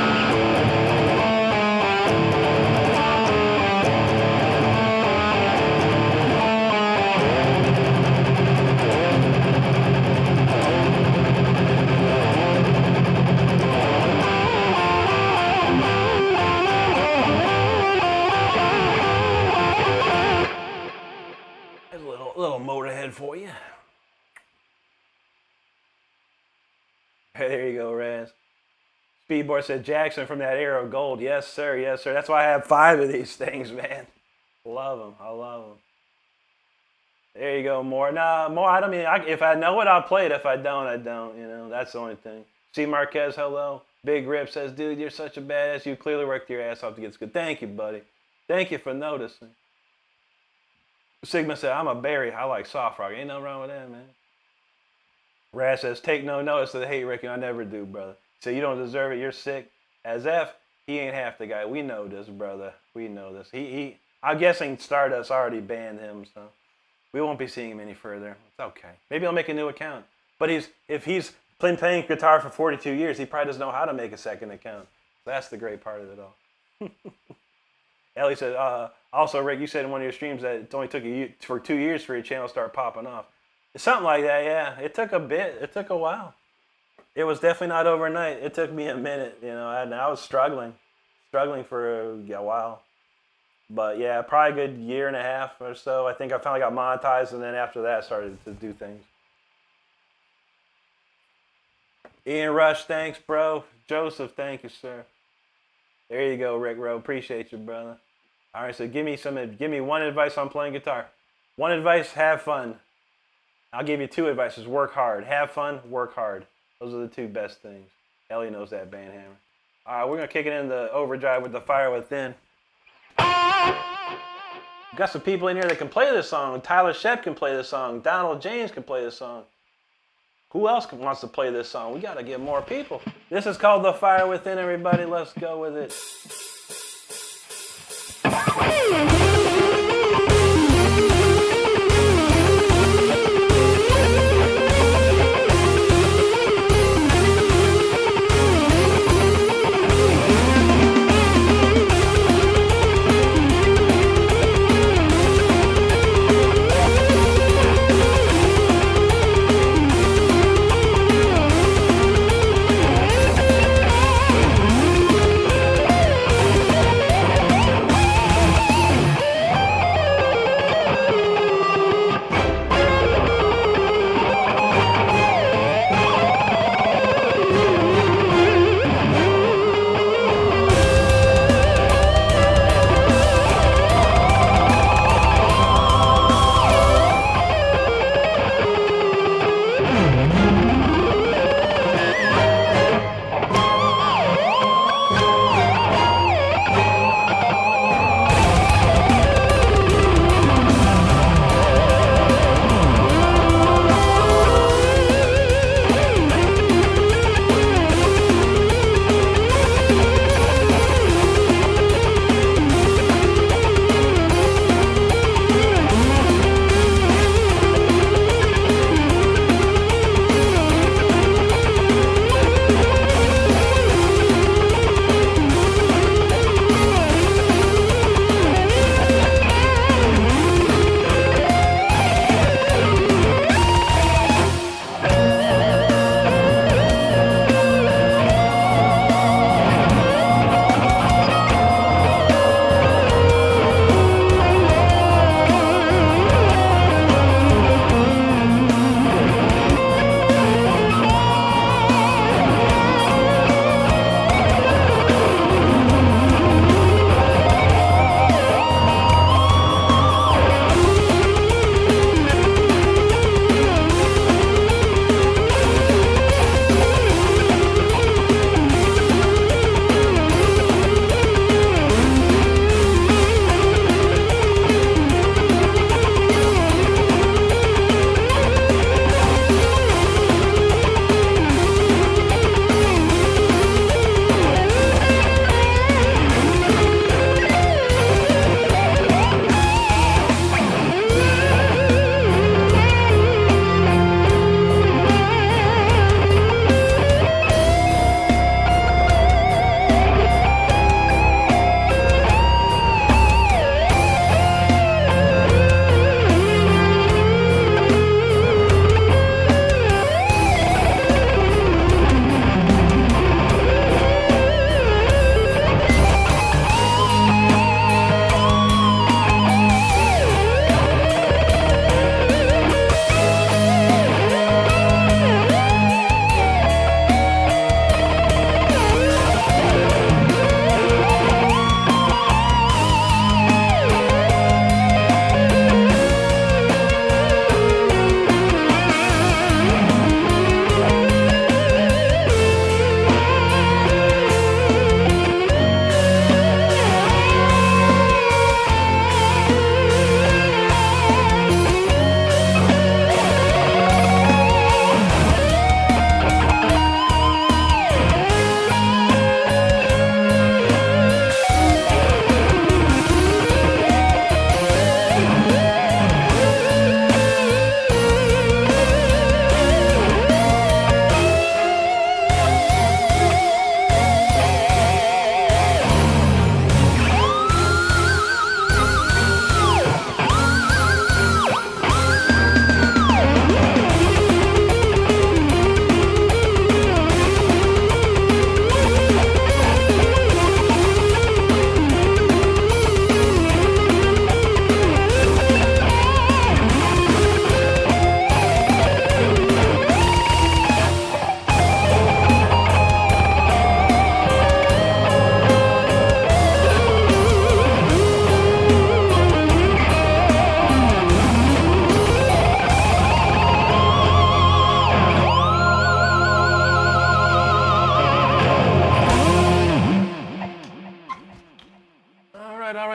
There's a little Motorhead for you. There you go, Raz. Speedboard said, Jackson from that era of gold. Yes, sir. Yes, sir. That's why I have 5 of these things, man. Love them. I love them. There you go, more. Nah, more. I don't mean, if I know it, I'll play it. If I don't, I don't. You know, that's the only thing. C. Marquez, hello. Big Rip says, dude, you're such a badass. You clearly worked your ass off to get this good. Thank you, buddy. Thank you for noticing. Sigma said, I'm a berry. I like soft rock. Ain't nothing wrong with that, man. Raz says, take no notice of the hate, Ricky. I never do, brother. So you don't deserve it. You're sick. As F, he ain't half the guy. We know this, brother. We know this. I'm guessing Stardust already banned him, so we won't be seeing him any further. It's okay. Maybe he'll make a new account. But if he's been playing guitar for 42 years, he probably doesn't know how to make a second account. So that's the great part of it all. Ellie said, also, Rick, you said in one of your streams that it only took for 2 years for your channel to start popping off. Something like that, yeah. It took a bit. It took a while. It was definitely not overnight. It took me a minute, you know. I was struggling for a while. But yeah, probably a good year and a half or so. I think I finally got monetized, and then after that, I started to do things. Ian Rush, thanks, bro. Joseph, thank you, sir. There you go, Rick Rowe. Appreciate you, brother. All right, so give me one advice on playing guitar. One advice: have fun. I'll give you 2 advices. Work hard. Have fun. Work hard. Those are the 2 best things. Ellie knows that, band hammer. All right, we're going to kick it into overdrive with the Fire Within. got some people in here that can play this song. Tyler Shep can play this song. Donald James can play this song. Who else wants to play this song? We got to get more people. This is called The Fire Within, everybody. Let's go with it.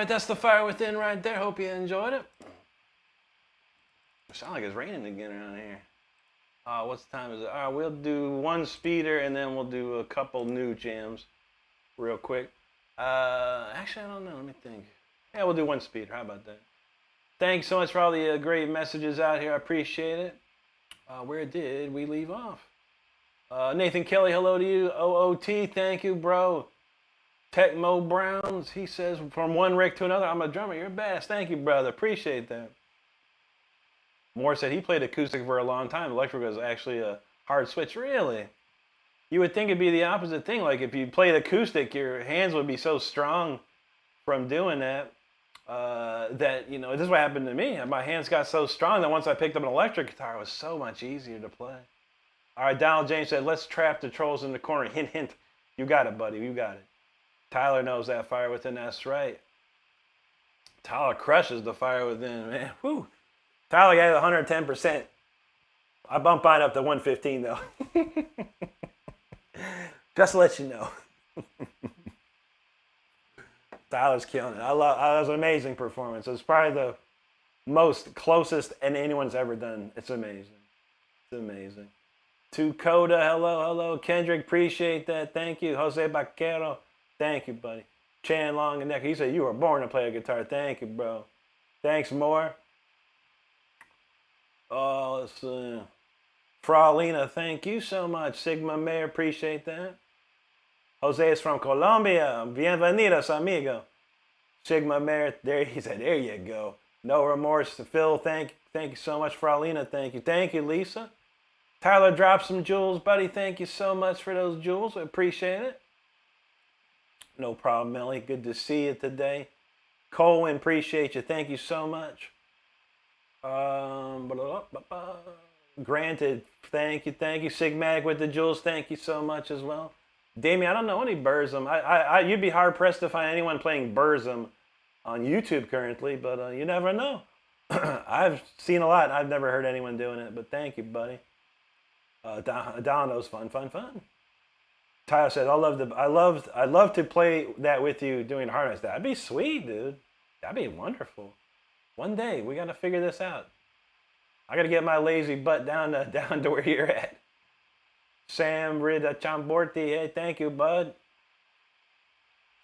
right, that's the Fire Within right there. Hope you enjoyed it. It sounds like it's raining again around here. What time is it? All right, we'll do one speeder and then we'll do a couple new jams real quick. Actually, I don't know. Let me think. Yeah, we'll do one speeder. How about that? Thanks so much for all the great messages out here. I appreciate it. Where did we leave off? Nathan Kelly, hello to you. OOT, thank you, bro. Tecmo Browns, he says, from one Rick to another, I'm a drummer. You're a badass. Thank you, brother. Appreciate that. Moore said he played acoustic for a long time. Electric was actually a hard switch. Really? You would think it'd be the opposite thing. Like if you played acoustic, your hands would be so strong from doing that. That, you know, this is what happened to me. My hands got so strong that once I picked up an electric guitar, it was so much easier to play. All right, Donald James said, let's trap the trolls in the corner. Hint, hint. You got it, buddy. You got it. Tyler knows that Fire Within. That's right. Tyler crushes the Fire Within, man. Whew. Tyler got 110%. I bumped mine up to 115, though. Just to let you know. Tyler's killing it. That was an amazing performance. It's probably the most closest anyone's ever done. It's amazing. It's amazing. To Coda, hello. Kendrick, appreciate that. Thank you. Jose Baquero, thank you, buddy. Chan Long and Neck, he said, you were born to play a guitar. Thank you, bro. Thanks, more. Oh, let's see. Fraulina, thank you so much. Sigma Mayor, appreciate that. Jose is from Colombia. Bienvenidos, amigo. Sigma Mayor, there he said, there you go. No remorse to Phil. Thank you so much, Fraulina. Thank you. Thank you, Lisa. Tyler dropped some jewels, buddy. Thank you so much for those jewels. I appreciate it. No problem, Melly. Good to see you today. Colin, appreciate you. Thank you so much. Granted, thank you. Sigmatic with the jewels, thank you so much as well. Damien, I don't know any Burzum. You'd be hard pressed to find anyone playing Burzum on YouTube currently, but you never know. I've seen a lot. I've never heard anyone doing it, but thank you, buddy. Donno's fun. Tyler said, I'd love to play that with you doing harness. That'd be sweet, dude. That'd be wonderful. One day we gotta figure this out. I gotta get my lazy butt down to where you're at. Sam Rida Chamborti, hey, thank you, bud.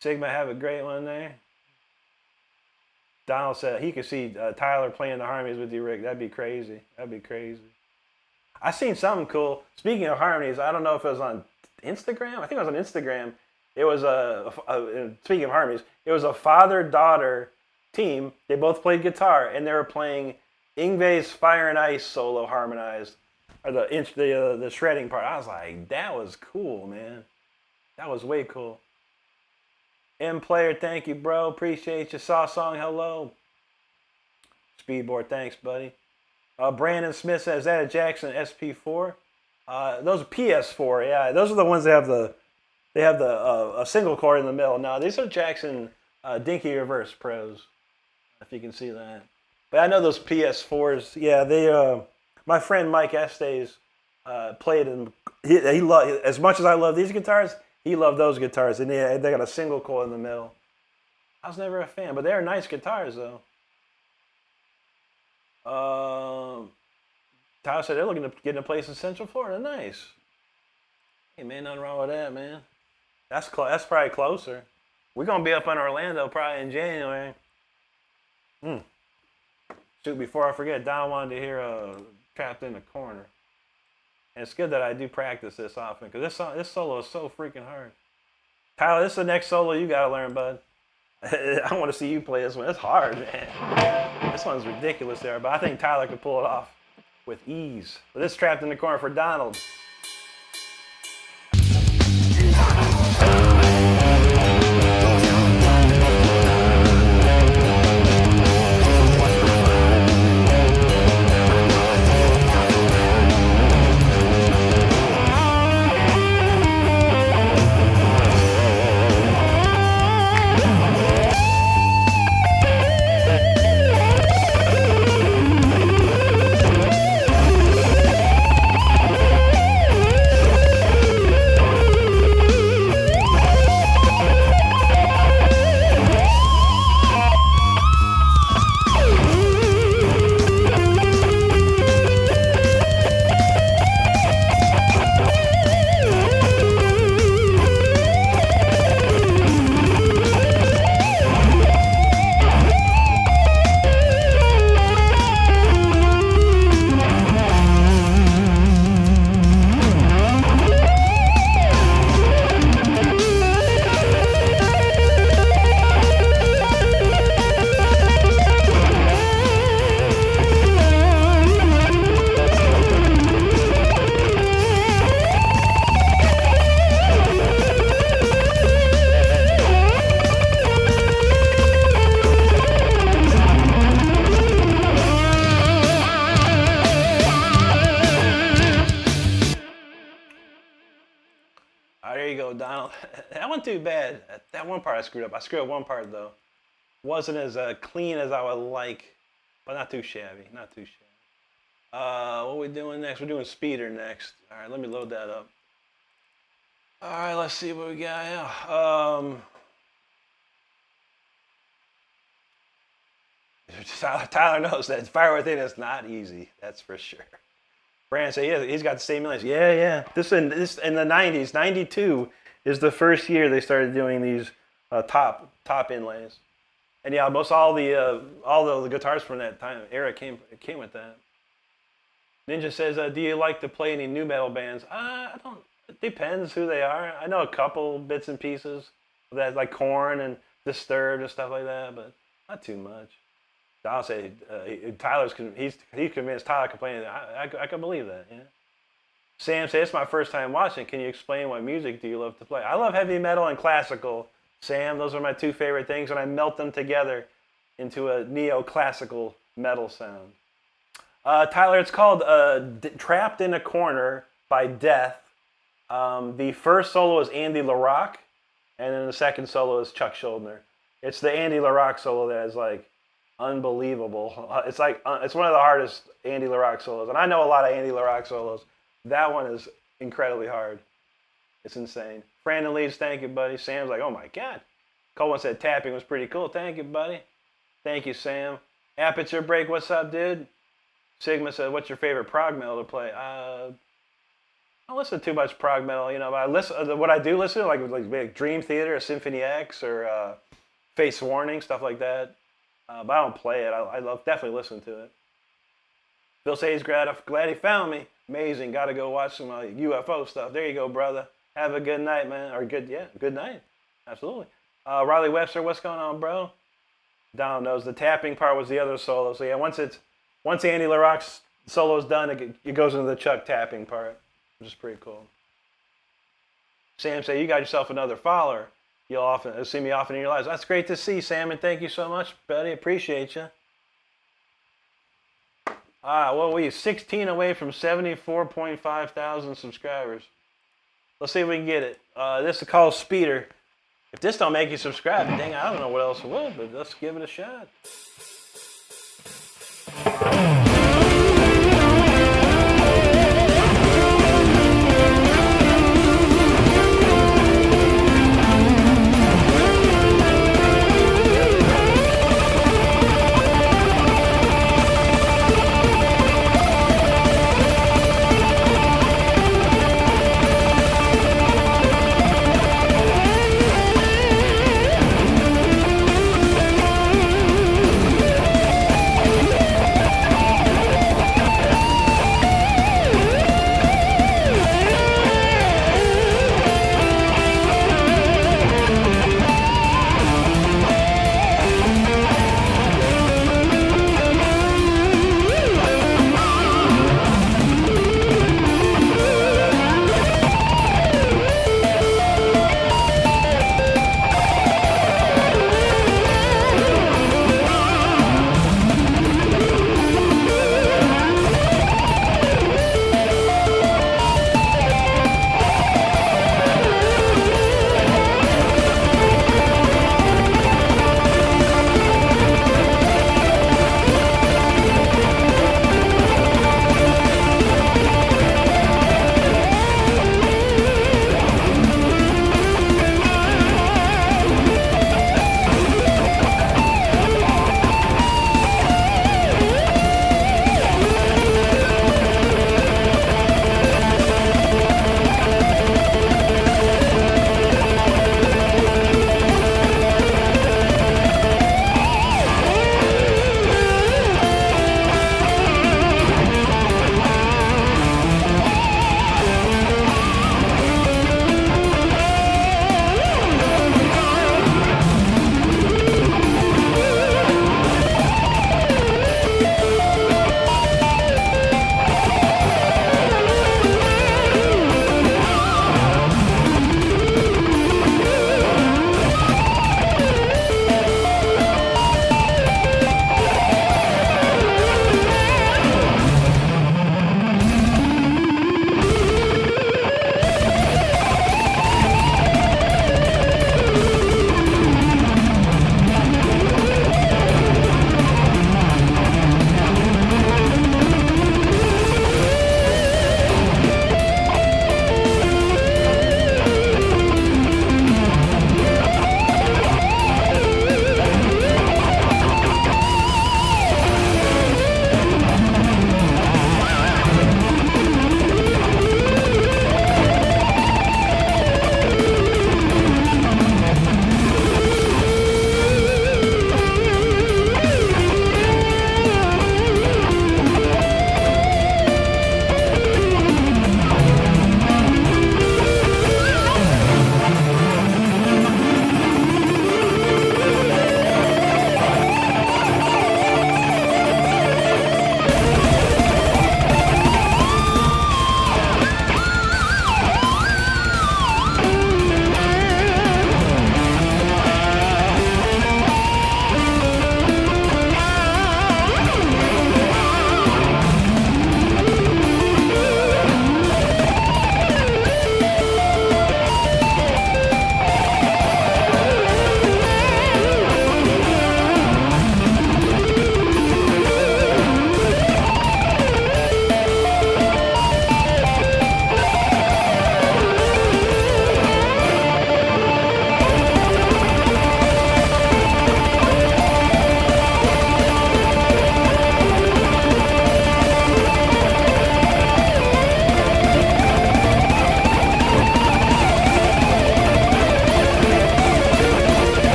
Sigma, have a great one there. Donald said he could see Tyler playing the harmonies with you, Rick. That'd be crazy. I seen something cool. Speaking of harmonies, I don't know if it was on Instagram. I think it was on Instagram. It was speaking of harmonies, it was a father-daughter team. They both played guitar, and they were playing Yngwie's Fire and Ice solo harmonized, or the shredding part. I was like, that was cool, man. That was way cool. M Player, thank you, bro. Appreciate you. Saw Song, hello. Speedboard, thanks, buddy. Brandon Smith says, is that a Jackson SP4? Those are PS4, yeah. Those are the ones that have a single chord in the middle. No, these are Jackson Dinky Reverse Pros, if you can see that. But I know those PS4s, yeah, they, my friend Mike Estes played them. He loved, as much as I love these guitars, he loved those guitars, and they got a single coil in the middle. I was never a fan, but they're nice guitars, though. Tyler said they're looking to get in a place in Central Florida. Nice. Hey, man, nothing wrong with that, man. That's probably closer. We're going to be up in Orlando probably in January. Shoot, before I forget, Don wanted to hear Trapped in the Corner. And it's good that I do practice this often, because this solo is so freaking hard. Tyler, this is the next solo you got to learn, bud. I want to see you play this one. It's hard, man. This one's ridiculous there, but I think Tyler could pull it off with ease. But this is Trapped in the Corner for Donald. there you go, Donald. That wasn't too bad. That one part I screwed up. I screwed up one part though. Wasn't as clean as I would like, but not too shabby. Not too shabby. What are we doing next? We're doing Speeder next. All right, let me load that up. All right, let's see what we got here. Tyler knows that Fire Within is not easy. That's for sure. Brandon said he's got the same millions. Yeah. This in the 90s. 92 is the first year they started doing these top inlays. And yeah, most all the guitars from that time era came with that. Ninja says, do you like to play any new metal bands? I don't. It depends who they are. I know a couple bits and pieces that like Korn and Disturbed and stuff like that, but not too much. I'll say he's convinced Tyler can play. I can believe that. Yeah. Sam says, it's my first time watching. Can you explain what music do you love to play? I love heavy metal and classical. Sam, those are my two favorite things, and I melt them together into a neoclassical metal sound. Tyler, it's called Trapped in a Corner by Death. The first solo is Andy LaRocque, and then the second solo is Chuck Schuldiner. It's the Andy LaRocque solo that is like unbelievable. It's one of the hardest Andy LaRocque solos, and I know a lot of Andy LaRocque solos. That one is incredibly hard. It's insane. Brandon leaves, thank you, buddy. Sam's like, oh my God. Colin said tapping was pretty cool. Thank you, buddy. Thank you, Sam. Aperture Break, what's up, dude? Sigma said, what's your favorite prog metal to play? I don't listen to too much prog metal, but I listen. What I do listen to, like Dream Theater or Symphony X or Face Warning, stuff like that. But I don't play it. I definitely listen to it. Phil says he's glad he found me. Amazing. Got to go watch some UFO stuff. There you go, brother. Have a good night, man. Or good night. Absolutely. Riley Webster, what's going on, bro? Donald knows the tapping part was the other solo. So yeah, once Andy LaRocque's solo is done, it goes into the Chuck tapping part, which is pretty cool. Sam said, you got yourself another follower. You'll see me often in your lives. That's great to see, Sam, and thank you so much, buddy. Appreciate you. Well, we're 16 away from 74.5 thousand subscribers. Let's see if we can get it. This is called Speeder. If this don't make you subscribe, dang, I don't know what else would, but let's give it a shot.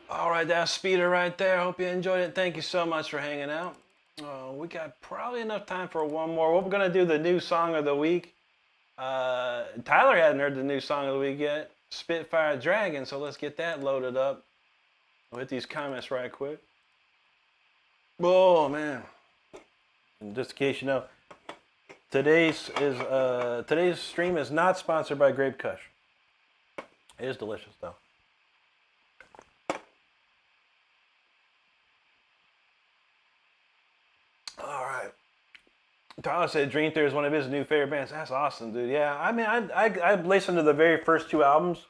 All right, that's Speeder right there. Hope you enjoyed it. Thank you so much for hanging out. We got probably enough time for one more. We're going to do the new song of the week. Tyler hadn't heard the new song of the week yet. Spitfire Dragon, so let's get that loaded up. We'll hit these comments right quick. Oh, man. And just in case you know, today's stream is not sponsored by Grape Kush. It is delicious, though. All right. Tyler said Dream Theater is one of his new favorite bands. That's awesome, dude. Yeah, I mean, I listened to the very first two albums,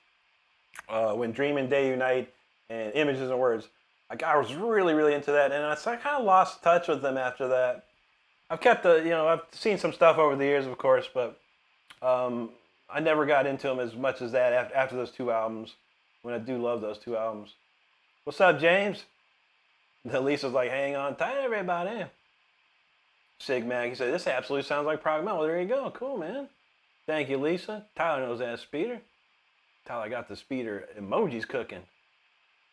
when Dream and Day Unite and Images and Words. Like, I was really, really into that, and I kind of lost touch with them after that. I've kept I've seen some stuff over the years, of course, but I never got into them as much as that after those two albums, when I do love those two albums. What's up, James? Lisa's like, hang on tight, everybody. Sig Mag, he said, this absolutely sounds like prog metal. Well, there you go. Cool, man. Thank you, Lisa. Tyler knows that Speeder. Tyler got the Speeder emojis cooking.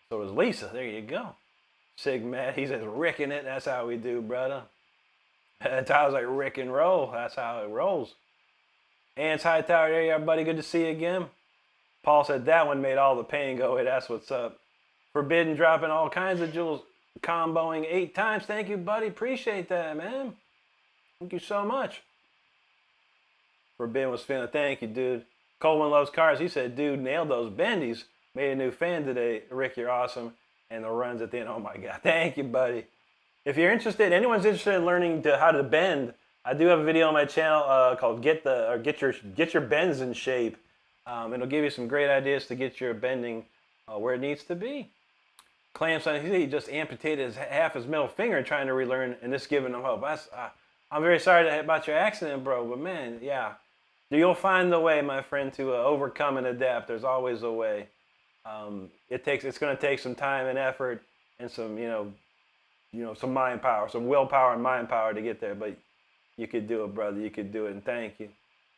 So does Lisa. There you go. Sig Mag, he says, ricking it. That's how we do, brother. Tyler's like, Rick and roll. That's how it rolls. Ants, hi, Tyler. There you are, buddy. Good to see you again. Paul said, that one made all the pain go away. That's what's up. Forbidden dropping all kinds of jewels. Comboing 8 times. Thank you, buddy. Appreciate that, man. Thank you so much. Forbidden was feeling. Thank you, dude. Coleman loves cars. He said, dude, nailed those bendies. Made a new fan today. Rick, you're awesome. And the runs at the end. Oh, my God. Thank you, buddy. If you're interested, anyone's interested in learning how to bend, I do have a video on my channel called Get Your Bends in Shape. It'll give you some great ideas to get your bending where it needs to be. Clamps, he just amputated half his middle finger trying to relearn, and this giving him hope. I'm very sorry about your accident, bro, but man, yeah. You'll find the way, my friend, to overcome and adapt. There's always a way. It's going to take some time and effort and some, some mind power, some willpower and mind power to get there, but you could do it, brother. You could do it, and thank you.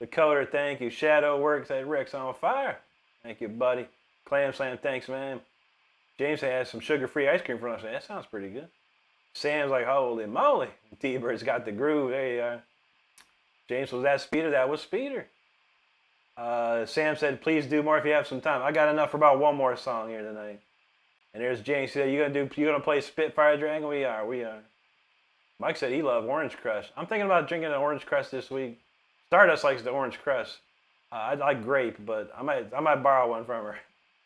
Dakota, thank you. Shadow Works at Rick's on fire. Thank you, buddy. Clam Slam, thanks, man. James has some sugar-free ice cream for us. That sounds pretty good. Sam's like, holy moly. T-Bird's got the groove. There you are. James, was that Speeder? That was Speeder. Sam said, please do more if you have some time. I got enough for about one more song here tonight. And there's James. He said, you gonna play Spitfire Dragon? We are. Mike said he loved Orange Crush. I'm thinking about drinking an Orange Crush this week. Stardust likes the Orange Crush. I like grape, but I might borrow one from her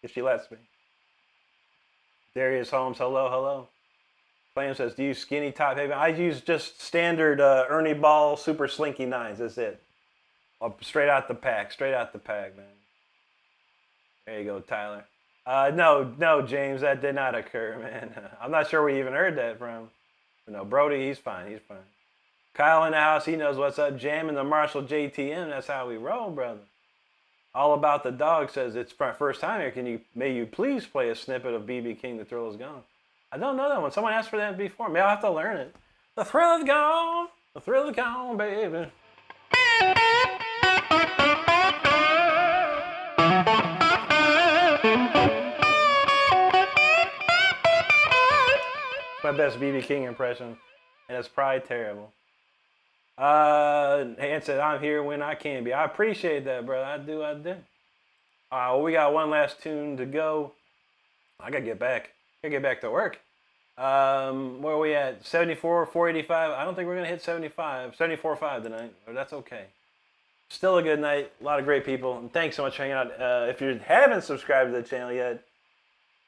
if she lets me. Darius Holmes, hello. Clam says, do you use skinny top heavy? I use just standard Ernie Ball Super Slinky 9s. That's it. Straight out the pack, man. There you go, Tyler. No, James, that did not occur, man. I'm not sure where you even heard that from. But no, Brody, he's fine. Kyle in the house, he knows what's up. Jamming the Marshall JTM, that's how we roll, brother. All About the Dog says, it's my first time here. May you please play a snippet of BB King, The Thrill Is Gone? I don't know that one. Someone asked for that before. Maybe I'll have to learn it. The thrill is gone. The thrill is gone, baby. It's my best BB King impression, and it's probably terrible. Han said, I'm here when I can be. I appreciate that, brother. I do. Well, we got one last tune to go. I gotta get back to work. Where are we at? 74, 485. I don't think we're gonna hit 75. 74.5 tonight, but that's okay. Still a good night. A lot of great people. And thanks so much for hanging out. If you haven't subscribed to the channel yet,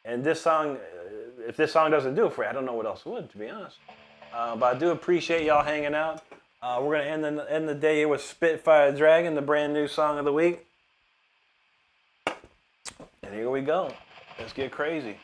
and this song, if this song doesn't do it for you, I don't know what else would, to be honest. But I do appreciate y'all hanging out. We're going to end the day here with Spitfire Dragon, the brand new song of the week. And here we go. Let's get crazy.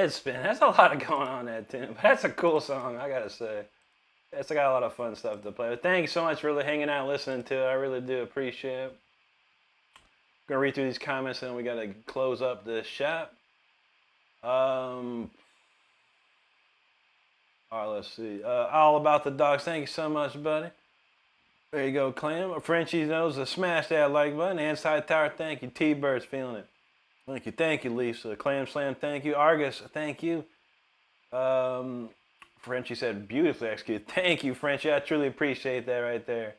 Deadspin. That's a lot of going on that tune. But that's a cool song, I gotta say. It's got a lot of fun stuff to play. But thank you so much for hanging out, listening to it. I really do appreciate it. I'm gonna read through these comments and then we gotta close up the shop. All right, let's see. All About the Dogs. Thank you so much, buddy. There you go, Clam. Frenchie knows to smash that like button. Inside Tower, thank you. T-Bird's feeling it. Thank you, Lisa. Clam Slam, thank you. Argus, thank you. Frenchie said, beautifully executed. Thank you, Frenchie. I truly appreciate that right there.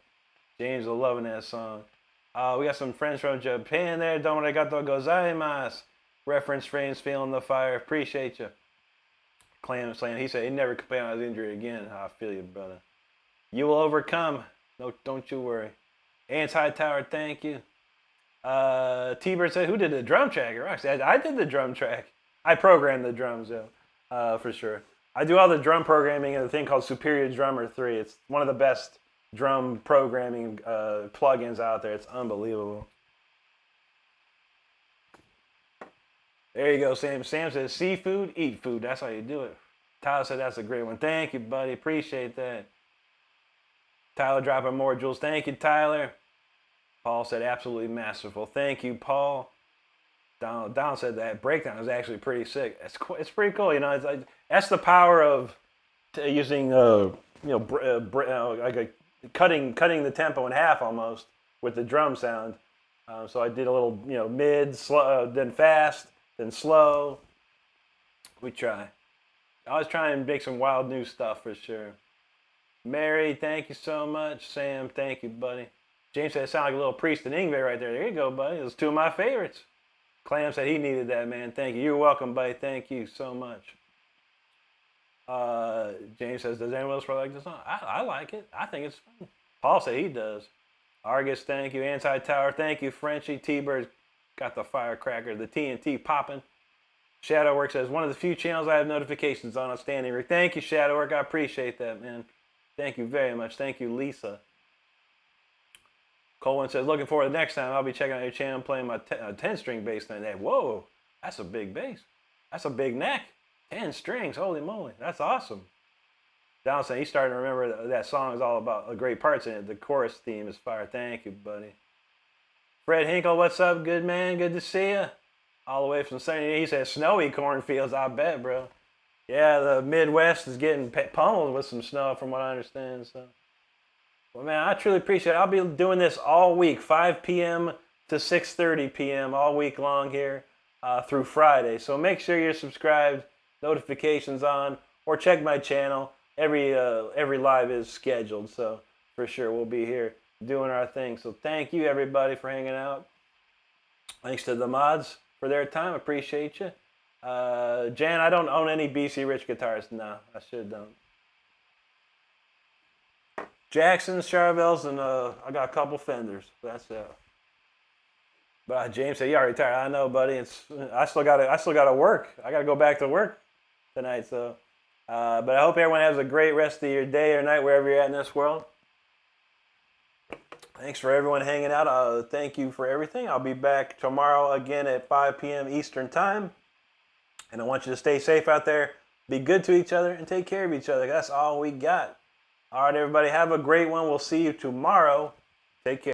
James is loving that song. We got some friends from Japan there. Domo arigato gozaimasu. Reference frames, feeling the fire. Appreciate you. Clam Slam, he said he never complained about his injury again. I feel you, brother. You will overcome. No, don't you worry. Anti-Tower, thank you. T-Bird said, who did the drum track? I did the drum track. I programmed the drums, though, for sure. I do all the drum programming in a thing called Superior Drummer 3. It's one of the best drum programming plugins out there. It's unbelievable. There you go, Sam. Sam says, seafood, eat food. That's how you do it. Tyler said, that's a great one. Thank you, buddy. Appreciate that. Tyler dropping more jewels. Thank you, Tyler. Paul said, absolutely masterful. Thank you, Paul. Don said that breakdown is actually pretty sick. It's pretty cool, you know. It's like, that's the power of using, like cutting the tempo in half almost with the drum sound. So I did a little, mid, slow, then fast, then slow. We try. I always try and make some wild new stuff for sure. Mary, thank you so much. Sam, thank you, buddy. James said it sounded like a little Priest and Ingve right there. There you go, buddy. Those two of my favorites. Clam said he needed that, man. Thank you. You're welcome, buddy. Thank you so much. James says, does anyone else like this song? I like it. I think it's fun. Paul said he does. Argus, thank you. Anti-Tower, thank you. Frenchie, T-Bird got the firecracker, the TNT popping. Shadowwork says, one of the few channels I have notifications on. Outstanding, Rick. Thank you, Shadowwork. I appreciate that, man. Thank you very much. Thank you, Lisa. Colin says, looking forward to the next time. I'll be checking out your channel playing my 10-string bass tonight. Whoa, that's a big bass. That's a big neck. 10 strings, holy moly. That's awesome. Don saying he's starting to remember that song is all about great parts in it. The chorus theme is fire. Thank you, buddy. Fred Hinkle, what's up, good man? Good to see you. All the way from sunny. He says, snowy cornfields, I bet, bro. Yeah, the Midwest is getting pummeled with some snow from what I understand. So, well, man, I truly appreciate it. I'll be doing this all week, 5 p.m. to 6:30 p.m. all week long here through Friday. So make sure you're subscribed, notifications on, or check my channel. Every live is scheduled, so for sure we'll be here doing our thing. So thank you, everybody, for hanging out. Thanks to the mods for their time. Appreciate you. Jan, I don't own any BC Rich guitars. No, I should don't. Jacksons, Charvels, and I got a couple Fenders. That's it. But James said, "You already retired." I know, buddy. I still gotta work. I gotta go back to work tonight. So, but I hope everyone has a great rest of your day or night wherever you're at in this world. Thanks for everyone hanging out. Thank you for everything. I'll be back tomorrow again at 5 p.m. Eastern Time. And I want you to stay safe out there, be good to each other, and take care of each other. That's all we got. All right, everybody, have a great one. We'll see you tomorrow. Take care.